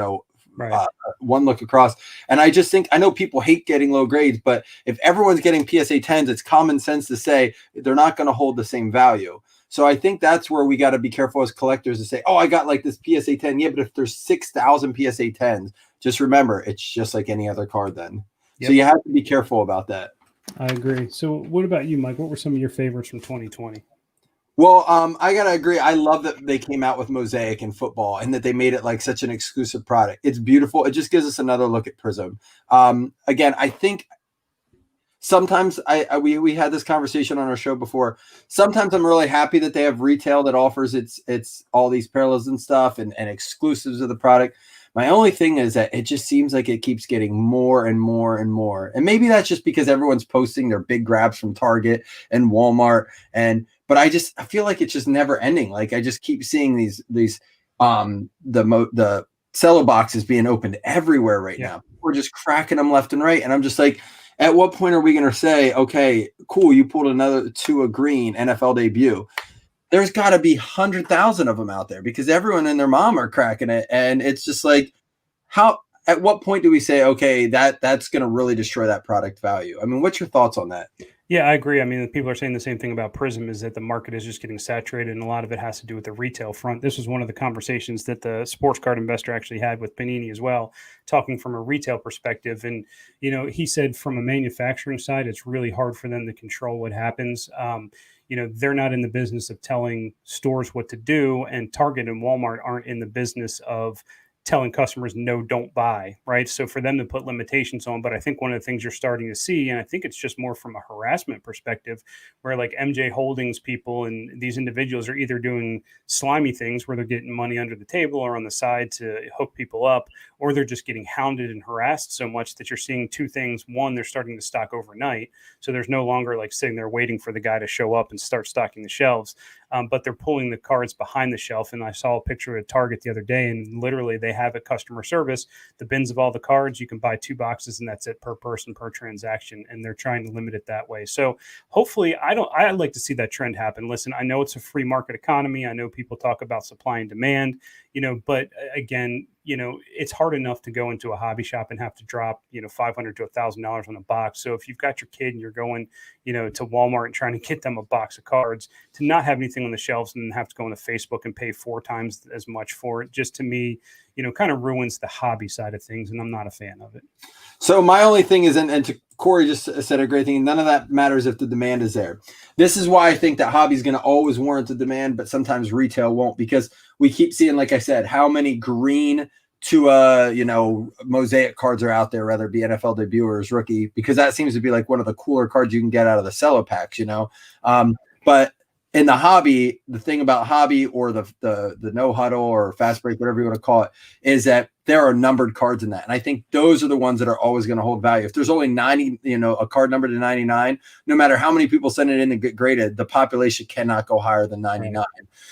Right. One look across. And I just think, I know people hate getting low grades, but if everyone's getting PSA 10s, it's common sense to say they're not going to hold the same value. So I think that's where we got to be careful as collectors to say, oh, I got like this PSA 10. Yeah, but if there's 6,000 PSA 10s, just remember, it's just like any other card then. Yep. So you have to be careful about that. I agree. So what about you, Mike? What were some of your favorites from 2020? Well, I got to agree. I love that they came out with Mosaic in football and that they made it like such an exclusive product. It's beautiful. It just gives us another look at Prism. Again, I think sometimes we had this conversation on our show before. Sometimes I'm really happy that they have retail that offers it's all these parallels and stuff and exclusives of the product. My only thing is that it just seems like it keeps getting more and more and more. And maybe that's just because everyone's posting their big grabs from Target and Walmart. But I feel like it's just never ending. Like I just keep seeing these the cello boxes being opened everywhere right now. We're just cracking them left and right. And I'm just like, at what point are we going to say, okay, cool, you pulled another to a green NFL debut? There's got to be 100,000 of them out there because everyone and their mom are cracking it. And it's just like, at what point do we say, okay, that's going to really destroy that product value? I mean, what's your thoughts on that? Yeah, I agree. I mean, people are saying the same thing about Prism, is that the market is just getting saturated, and a lot of it has to do with the retail front. This was one of the conversations that the sports card investor actually had with Panini as well, talking from a retail perspective. And, he said from a manufacturing side, it's really hard for them to control what happens. They're not in the business of telling stores what to do, and Target and Walmart aren't in the business of telling customers, no, don't buy, right? So for them to put limitations on, but I think one of the things you're starting to see, and I think it's just more from a harassment perspective, where like MJ Holdings people and these individuals are either doing slimy things where they're getting money under the table or on the side to hook people up, or they're just getting hounded and harassed so much that you're seeing two things. One, they're starting to stock overnight. So there's no longer like sitting there waiting for the guy to show up and start stocking the shelves. But they're pulling the cards behind the shelf. And I saw a picture at Target the other day, and literally they have a customer service, the bins of all the cards. You can buy 2 boxes and that's it per person per transaction. And they're trying to limit it that way. So hopefully I'd like to see that trend happen. Listen, I know it's a free market economy. I know people talk about supply and demand, but again, it's hard enough to go into a hobby shop and have to drop, $500 to $1,000 on a box. So if you've got your kid and you're going, to Walmart and trying to get them a box of cards, to not have anything on the shelves and have to go into Facebook and pay 4 times as much for it, just to me, kind of ruins the hobby side of things. And I'm not a fan of it. So my only thing is, and to Corey just said a great thing, none of that matters if the demand is there. This is why I think that hobby is going to always warrant the demand, but sometimes retail won't, because we keep seeing, like I said, how many green to Mosaic cards are out there, whether it be NFL debut or as rookie, because that seems to be like one of the cooler cards you can get out of the cello packs, but in the hobby, the thing about hobby or the no huddle or fast break, whatever you want to call it, is that there are numbered cards in that. And I think those are the ones that are always going to hold value. If there's only 90, a card numbered to 99, no matter how many people send it in and get graded, the population cannot go higher than 99. Right.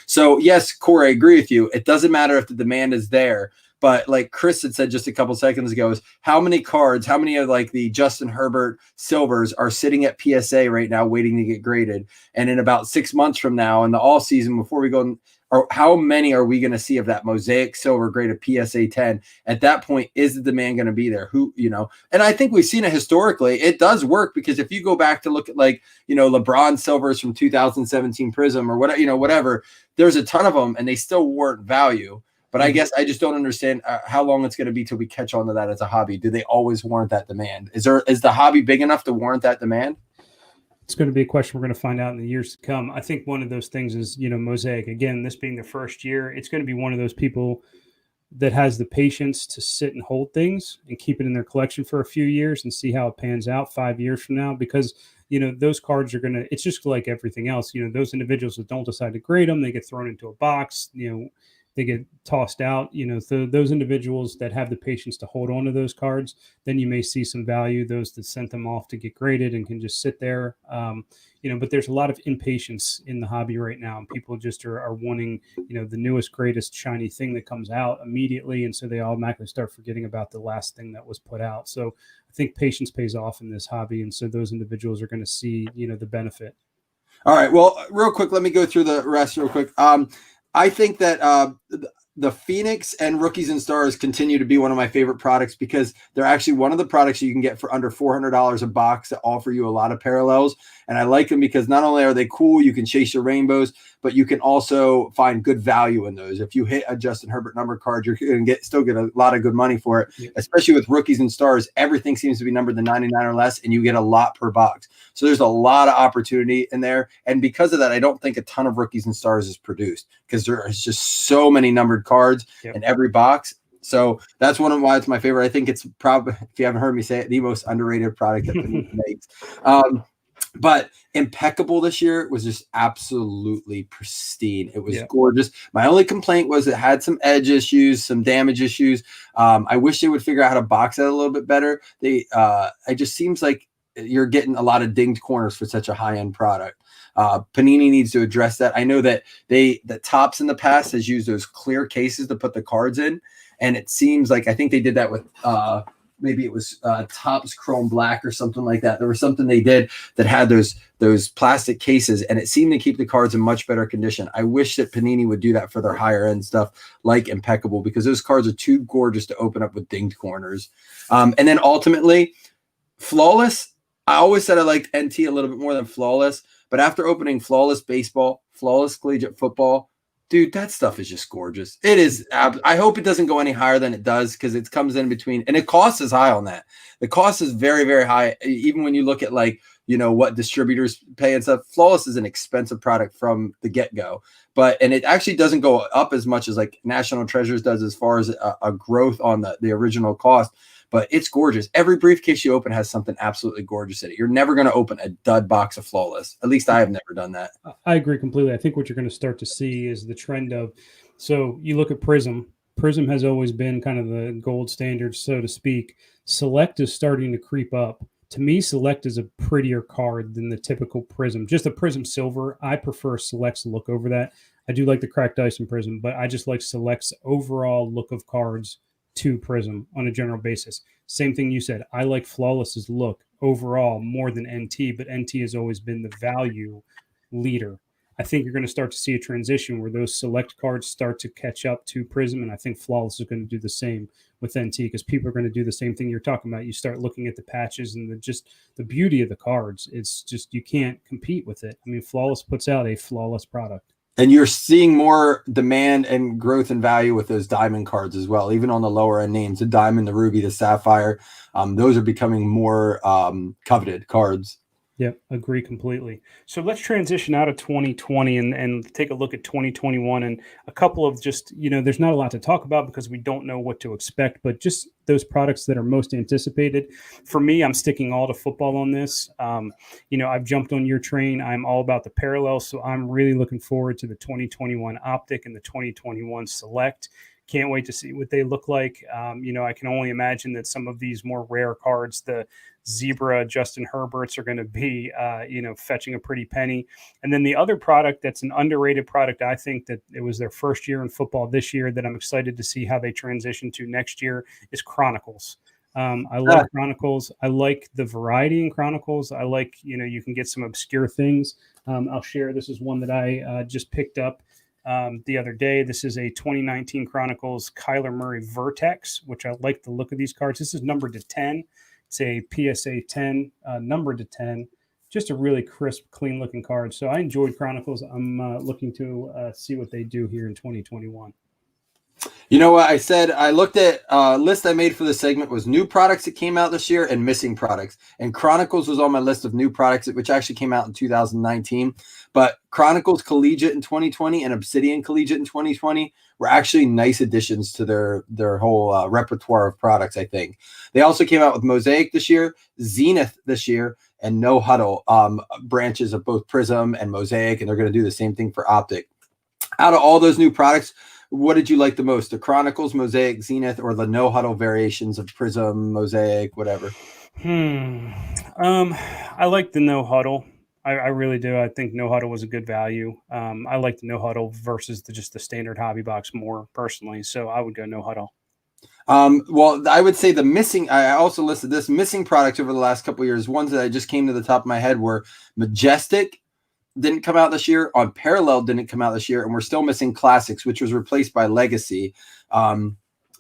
So yes, Corey, I agree with you. It doesn't matter if the demand is there. But like Chris had said just a couple seconds ago, is how many cards, how many of like the Justin Herbert silvers are sitting at PSA right now waiting to get graded? And in about 6 months from now, in the all season, before we go, or how many are we going to see of that Mosaic silver graded PSA 10? At that point, is the demand going to be there? And I think we've seen it historically. It does work, because if you go back to look at LeBron silvers from 2017 Prism or whatever, there's a ton of them and they still warrant value. But I guess I just don't understand how long it's going to be till we catch on to that as a hobby. Do they always warrant that demand? Is the hobby big enough to warrant that demand? It's going to be a question we're going to find out in the years to come. I think one of those things is, Mosaic, again, this being the first year, it's going to be one of those people that has the patience to sit and hold things and keep it in their collection for a few years and see how it pans out 5 years from now, because those cards are it's just like everything else. Those individuals that don't decide to grade them, they get thrown into a box, they get tossed out. Those individuals that have the patience to hold on to those cards, then you may see some value. Those that sent them off to get graded and can just sit there, but there's a lot of impatience in the hobby right now, and people just are wanting, the newest, greatest, shiny thing that comes out immediately, and so they automatically start forgetting about the last thing that was put out. So I think patience pays off in this hobby, and so those individuals are going to see, the benefit. All right. Well, real quick, let me go through the rest real quick. I think that the Phoenix and Rookies and Stars continue to be one of my favorite products because they're actually one of the products you can get for under $400 a box that offer you a lot of parallels. And I like them because not only are they cool, you can chase your rainbows, but you can also find good value in those. If you hit a Justin Herbert number card, you're going to still get a lot of good money for it, especially with Rookies and Stars. Everything seems to be numbered to 99 or less, and you get a lot per box. So there's a lot of opportunity in there. And because of that, I don't think a ton of Rookies and Stars is produced because there is just so many numbered cards in every box. So that's one of why it's my favorite. I think it's probably, if you haven't heard me say it, the most underrated product that Panini makes. But Impeccable this year was just absolutely pristine. It was gorgeous. My only complaint was it had some edge issues, some damage issues. I wish they would figure out how to box that a little bit better. It just seems like you're getting a lot of dinged corners for such a high-end product. Panini needs to address that. I know that the Topps in the past has used those clear cases to put the cards in, and it seems like I think they did that with maybe it was Topps Chrome Black or something like that. There was something they did that had those plastic cases, and it seemed to keep the cards in much better condition. I wish that Panini would do that for their higher end stuff like Impeccable, because those cards are too gorgeous to open up with dinged corners. And then ultimately, Flawless. I always said I liked NT a little bit more than Flawless, but after opening Flawless Baseball, Flawless Collegiate Football, dude, that stuff is just gorgeous. It is. I hope it doesn't go any higher than it does because it comes in between, and it cost is high on that. The cost is very, very high. Even when you look at what distributors pay and stuff, Flawless is an expensive product from the get-go, and it actually doesn't go up as much as like National Treasures does as far as a growth on the original cost. But it's gorgeous. Every briefcase you open has something absolutely gorgeous in it. You're never going to open a dud box of Flawless. At least I have never done that. I agree completely. I think what you're going to start to see is the trend of, so you look at Prism. Prism has always been kind of the gold standard, so to speak. Select is starting to creep up. To me, Select is a prettier card than the typical Prism. Just a Prism Silver. I prefer Select's look over that. I do like the cracked ice in Prism, but I just like Select's overall look of cards to Prism on a general basis. Same thing you said. I like Flawless's look overall more than NT, but NT has always been the value leader. I think you're going to start to see a transition where those select cards start to catch up to Prism, and I think Flawless is going to do the same with NT because people are going to do the same thing you're talking about. You start looking at the patches and the beauty of the cards. It's just you can't compete with it. I mean, Flawless puts out a flawless product. And you're seeing more demand and growth in value with those diamond cards as well, even on the lower end names, the diamond, the ruby, the sapphire. Those are becoming more coveted cards. Yep, agree completely. So let's transition out of 2020 and take a look at 2021 and a couple of just, there's not a lot to talk about because we don't know what to expect, but just those products that are most anticipated. For me, I'm sticking all to football on this. I've jumped on your train. I'm all about the parallels, so I'm really looking forward to the 2021 Optic and the 2021 Select. Can't wait to see what they look like. I can only imagine that some of these more rare cards, the Zebra Justin Herberts, are going to be, fetching a pretty penny. And then the other product that's an underrated product, I think that it was their first year in football this year that I'm excited to see how they transition to next year is Chronicles. I like Chronicles. I like the variety in Chronicles. I like, you can get some obscure things. I'll share. This is one that I just picked up the other day. This is a 2019 Chronicles Kyler Murray Vertex, which I like the look of these cards. This is numbered to 10. It's a PSA 10, numbered to 10. Just a really crisp, clean looking card. So I enjoyed Chronicles. I'm looking to see what they do here in 2021. You know what I said? I looked at a list I made for the segment was new products that came out this year and missing products. And Chronicles was on my list of new products, which actually came out in 2019. But Chronicles Collegiate in 2020 and Obsidian Collegiate in 2020 were actually nice additions to their whole repertoire of products, I think. They also came out with Mosaic this year, Zenith this year, and No Huddle, branches of both Prism and Mosaic, and they're going to do the same thing for Optic. Out of all those new products, what did you like the most? The Chronicles, Mosaic, Zenith, or the no huddle variations of Prism, Mosaic, whatever? I like the no huddle. I really do. I think no huddle was a good value. I like the no huddle versus just the standard hobby box more personally. So I would go no huddle. Well, I would say I also listed this missing products over the last couple of years. Ones that I just came to the top of my head were Majestic didn't come out this year, on Parallel didn't come out this year, and we're still missing Classics, which was replaced by Legacy,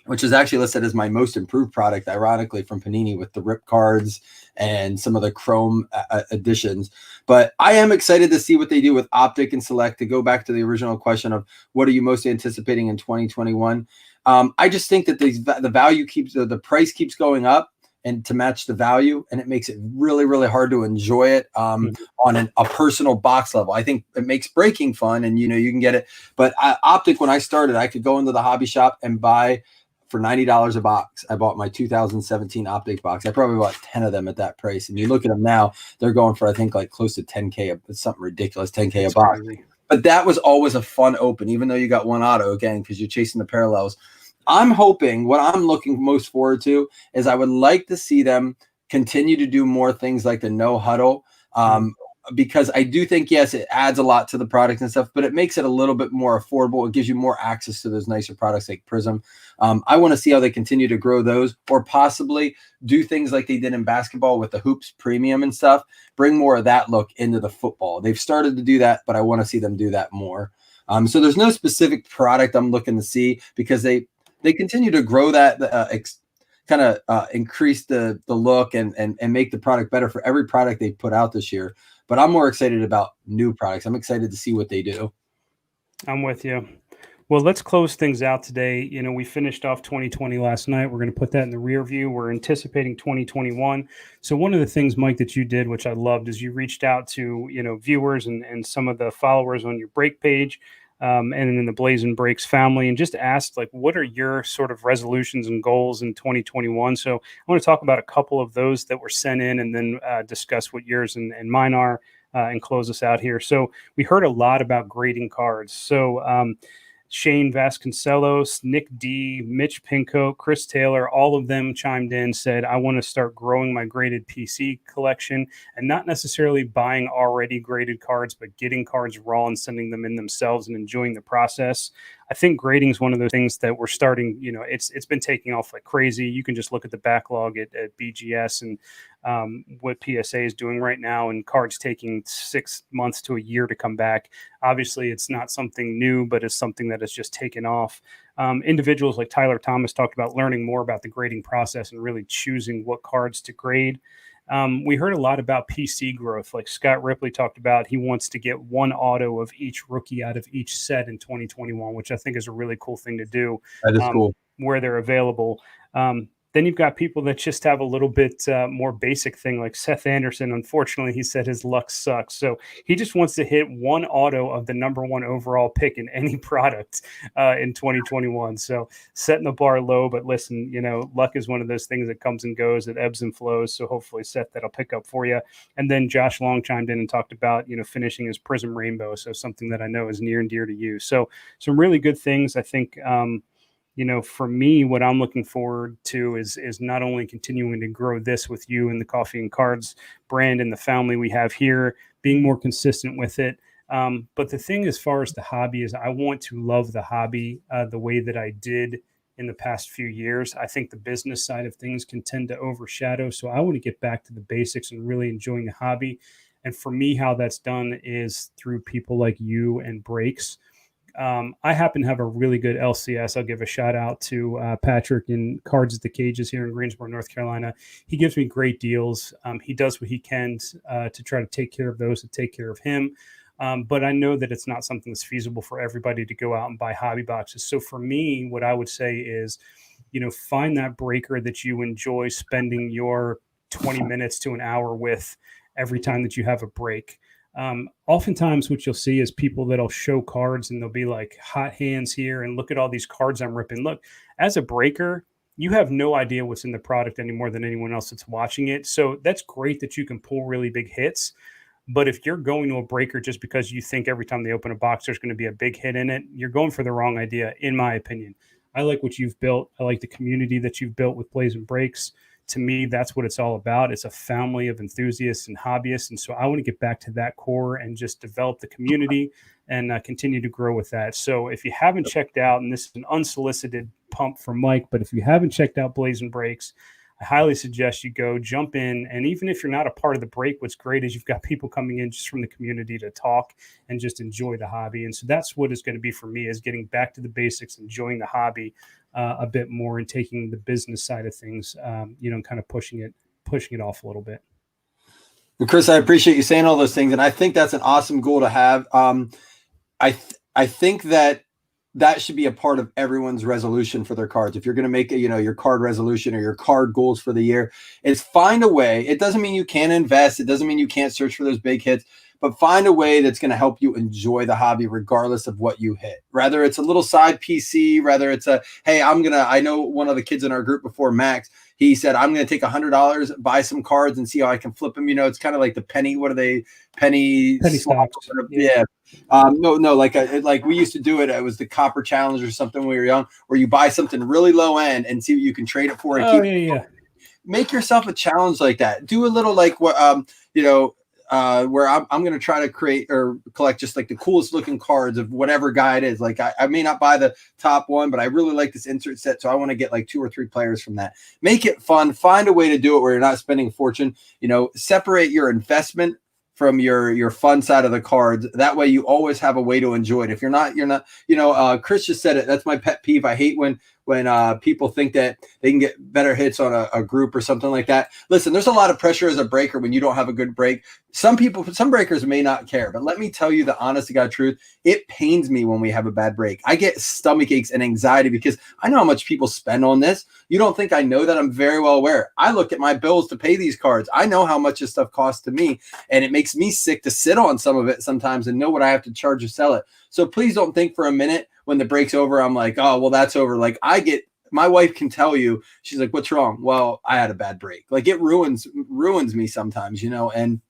which is actually listed as my most improved product, ironically, from Panini with the rip cards and some of the chrome additions. But I am excited to see what they do with Optic and Select. To go back to the original question of what are you most anticipating in 2021? I just think that the value the price keeps going up, and to match the value, and it makes it really, really hard to enjoy it on a personal box level. I think it makes breaking fun, and you can get it. But Optic, when I started, I could go into the hobby shop and buy for $90 a box. I bought my 2017 Optic box. I probably bought 10 of them at that price. And you look at them now, they're going for, I think, like close to 10K. It's something ridiculous, 10K a box. Crazy. But that was always a fun open, even though you got one auto, again, because you're chasing the parallels. I'm hoping, what I'm looking most forward to is I would like to see them continue to do more things like the no huddle, because I do think, yes, it adds a lot to the product and stuff, but it makes it a little bit more affordable. It gives you more access to those nicer products like Prism. I want to see how they continue to grow those, or possibly do things like they did in basketball with the Hoops Premium and stuff, bring more of that look into the football. They've started to do that, but I want to see them do that more. So there's no specific product I'm looking to see, because they continue to grow that, increase the look and make the product better for every product they put out this year. But I'm more excited about new products. I'm excited to see what they do. I'm with you. Well, let's close things out today. We finished off 2020 last night. We're going to put that in the rear view. We're anticipating 2021. So one of the things, Mike, that you did, which I loved, is you reached out to, viewers and some of the followers on your break page, and in the Blazing Breaks family, and just asked, what are your sort of resolutions and goals in 2021? So I want to talk about a couple of those that were sent in, and then discuss what yours and mine are, and close us out here. So we heard a lot about grading cards. So Shane Vasconcelos, Nick D, Mitch Pinko, Chris Taylor, all of them chimed in, said, I want to start growing my graded PC collection, and not necessarily buying already graded cards, but getting cards raw and sending them in themselves and enjoying the process. I think grading is one of the things that we're starting, it's been taking off like crazy. You can just look at the backlog at BGS and what PSA is doing right now, and cards taking 6 months to a year to come back. Obviously, it's not something new, but it's something that has just taken off. Individuals like Tyler Thomas talked about learning more about the grading process and really choosing what cards to grade. We heard a lot about PC growth. Like Scott Ripley talked about, he wants to get one auto of each rookie out of each set in 2021, which I think is a really cool thing to do. That is cool. Where they're available. Then you've got people that just have a little bit more basic thing, like Seth Anderson. Unfortunately, he said his luck sucks. So he just wants to hit one auto of the number one overall pick in any product in 2021. So setting the bar low, but listen, luck is one of those things that comes and goes, it ebbs and flows. So hopefully, Seth, that'll pick up for you. And then Josh Long chimed in and talked about, finishing his Prism Rainbow. So something that I know is near and dear to you. So some really good things, I think. For me, what I'm looking forward to is not only continuing to grow this with you and the Coffee and Cards brand and the family we have here, being more consistent with it. But the thing as far as the hobby is, I want to love the hobby the way that I did in the past few years. I think the business side of things can tend to overshadow. So I want to get back to the basics and really enjoying the hobby. And for me, how that's done is through people like you and Breaks. I happen to have a really good LCS. I'll give a shout out to Patrick in Cards at the Cages here in Greensboro, North Carolina. He gives me great deals. He does what he can to try to take care of those that take care of him. But I know that it's not something that's feasible for everybody to go out and buy hobby boxes. So for me, what I would say is, find that breaker that you enjoy spending your 20 minutes to an hour with every time that you have a break. Oftentimes what you'll see is people that'll show cards and they'll be like, hot hands here, and look at all these cards I'm ripping. Look, as a breaker, you have no idea what's in the product any more than anyone else that's watching it. So that's great that you can pull really big hits. But if you're going to a breaker just because you think every time they open a box there's going to be a big hit in it, you're going for the wrong idea, in my opinion. I like what you've built. I like the community that you've built with Blazing Breaks. To me, that's what it's all about. It's a family of enthusiasts and hobbyists. And so I want to get back to that core and just develop the community and continue to grow with that. So if you haven't checked out, and this is an unsolicited pump from Mike, but if you haven't checked out Blazing Breaks, I highly suggest you go jump in. And even if you're not a part of the break, what's great is you've got people coming in just from the community to talk and just enjoy the hobby. And so that's what it's going to be for me, is getting back to the basics, enjoying the hobby a bit more, and taking the business side of things, and kind of pushing it off a little bit. And Chris, I appreciate you saying all those things. And I think that's an awesome goal to have. I think that should be a part of everyone's resolution for their cards. If you're going to make your card resolution or your card goals for the year, is find a way. It doesn't mean you can't invest. It doesn't mean you can't search for those big hits, but find a way that's going to help you enjoy the hobby regardless of what you hit. Rather it's a little side PC, rather it's I know one of the kids in our group before, Max, he said, I'm going to take $100, buy some cards and see how I can flip them. It's kind of like the penny. What are they? Penny stocks. Yeah. No, like we used to do it. It was the Copper Challenge or something when we were young, where you buy something really low end and see what you can trade it for. And make yourself a challenge like that. Do a little like what, where I'm going to try to create or collect just like the coolest looking cards of whatever guy it is. Like I may not buy the top one, but I really like this insert set. So I want to get like 2 or 3 players from that. Make it fun. Find a way to do it where you're not spending a fortune. Separate your investment from your fun side of the cards. That way you always have a way to enjoy it. If you're not, Chris just said it. That's my pet peeve. I hate when people think that they can get better hits on a group or something like that. Listen, there's a lot of pressure as a breaker when you don't have a good break. Some breakers may not care, but let me tell you the honest to God truth. It pains me when we have a bad break. I get stomach aches and anxiety because I know how much people spend on this. You don't think I know that? I'm very well aware. I look at my bills to pay these cards. I know how much this stuff costs to me, and it makes me sick to sit on some of it sometimes and know what I have to charge to sell it. So please don't think for a minute when the break's over, I'm like, oh, well, that's over. Like my wife can tell you, she's like, what's wrong? Well, I had a bad break. Like it ruins me sometimes, and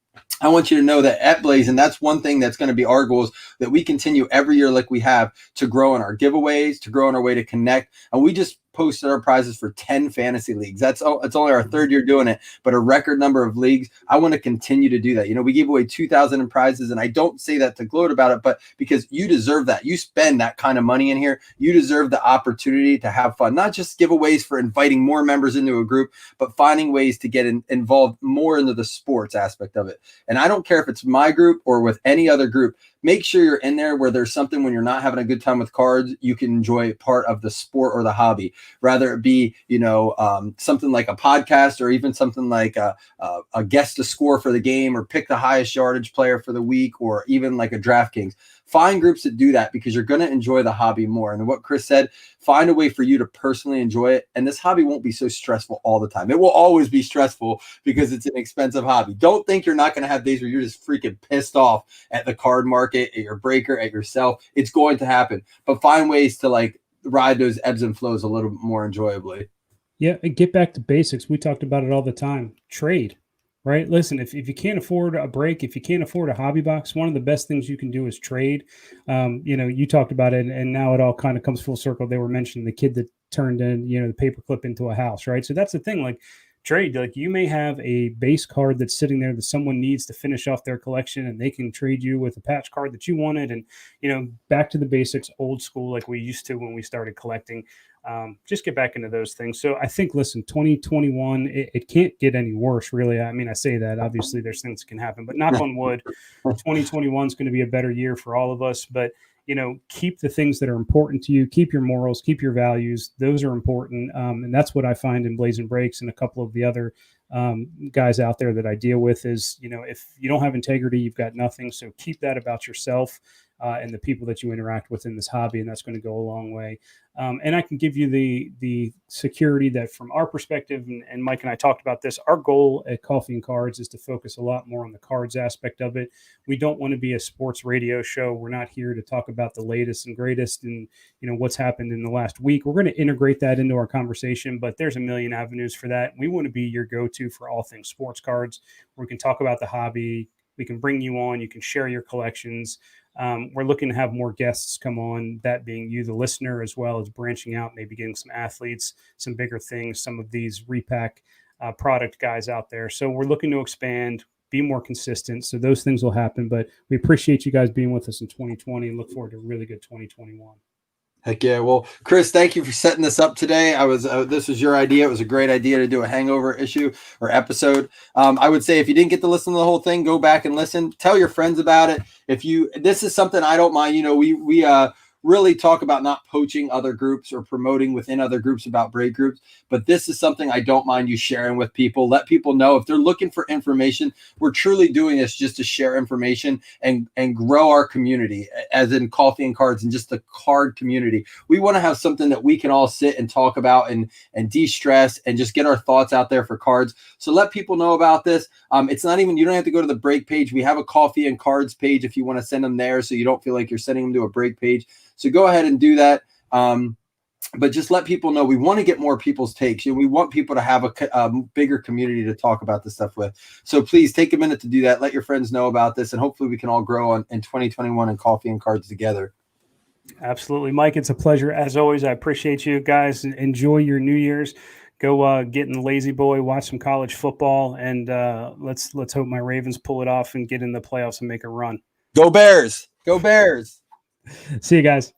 I want you to know that at Blaze, and that's one thing that's going to be our goals, that we continue every year like we have to grow in our giveaways, to grow in our way to connect. And we just posted our prizes for 10 fantasy leagues. It's only our 3rd year doing it, but a record number of leagues. I want to continue to do that. We gave away 2,000 in prizes, and I don't say that to gloat about it, but because you deserve that. You spend that kind of money in here. You deserve the opportunity to have fun, not just giveaways for inviting more members into a group, but finding ways to get involved more into the sports aspect of it. And I don't care if it's my group or with any other group. Make sure you're in there where there's something when you're not having a good time with cards, you can enjoy part of the sport or the hobby, rather it be, something like a podcast or even something like a guess to score for the game or pick the highest yardage player for the week or even like a DraftKings. Find groups that do that because you're going to enjoy the hobby more. And what Chris said, find a way for you to personally enjoy it. And this hobby won't be so stressful all the time. It will always be stressful because it's an expensive hobby. Don't think you're not going to have days where you're just freaking pissed off at the card market, at your breaker, at yourself. It's going to happen. But find ways to like ride those ebbs and flows a little bit more enjoyably. Yeah, get back to basics. We talked about it all the time. Trade. Right. Listen, if you can't afford a break, if you can't afford a hobby box, one of the best things you can do is trade. You talked about it, and now it all kind of comes full circle. They were mentioning the kid that turned in, the paperclip into a house. Right. So that's the thing. Like trade, like you may have a base card that's sitting there that someone needs to finish off their collection, and they can trade you with a patch card that you wanted. And, back to the basics, old school, like we used to when we started collecting. Just get back into those things. So I think, listen, 2021, it can't get any worse, really. I mean, I say that, obviously there's things that can happen, but knock on wood, 2021 is going to be a better year for all of us. But, keep the things that are important to you, keep your morals, keep your values. Those are important. And that's what I find in Blazing Breaks and a couple of the other guys out there that I deal with is, if you don't have integrity, you've got nothing. So keep that about yourself and the people that you interact with in this hobby, and that's going to go a long way. And I can give you the security that from our perspective, and Mike and I talked about this, our goal at Coffee and Cards is to focus a lot more on the cards aspect of it. We don't want to be a sports radio show. We're not here to talk about the latest and greatest and, what's happened in the last week. We're going to integrate that into our conversation, but there's a million avenues for that. We want to be your go-to for all things sports cards, where we can talk about the hobby, We can bring you on. You can share your collections. We're looking to have more guests come on, that being you, the listener, as well as branching out, maybe getting some athletes, some bigger things, some of these repack product guys out there. So we're looking to expand, be more consistent. So those things will happen. But we appreciate you guys being with us in 2020 and look forward to a really good 2021. Heck yeah. Well, Chris, thank you for setting this up today. This was your idea. It was a great idea to do a hangover issue or episode. I would say if you didn't get to listen to the whole thing, go back and listen, tell your friends about it. This is something I don't mind, we really talk about not poaching other groups or promoting within other groups about braid groups. But this is something I don't mind you sharing with people. Let people know if they're looking for information. We're truly doing this just to share information and grow our community, as in coffee and cards and just the card community. We want to have something that we can all sit and talk about and de-stress and just get our thoughts out there for cards. So let people know about this. It's not even, you don't have to go to the break page. We have a coffee and cards page if you want to send them there, so you don't feel like you're sending them to a break page. So go ahead and do that. But just let people know we want to get more people's takes. We want people to have a bigger community to talk about this stuff with. So please take a minute to do that. Let your friends know about this, and hopefully we can all grow in 2021 in coffee and cards together. Absolutely, Mike. It's a pleasure as always. I appreciate you guys. Enjoy your New Year's. Go get in the lazy boy, watch some college football, and let's hope my Ravens pull it off and get in the playoffs and make a run. Go Bears! Go Bears! See you guys.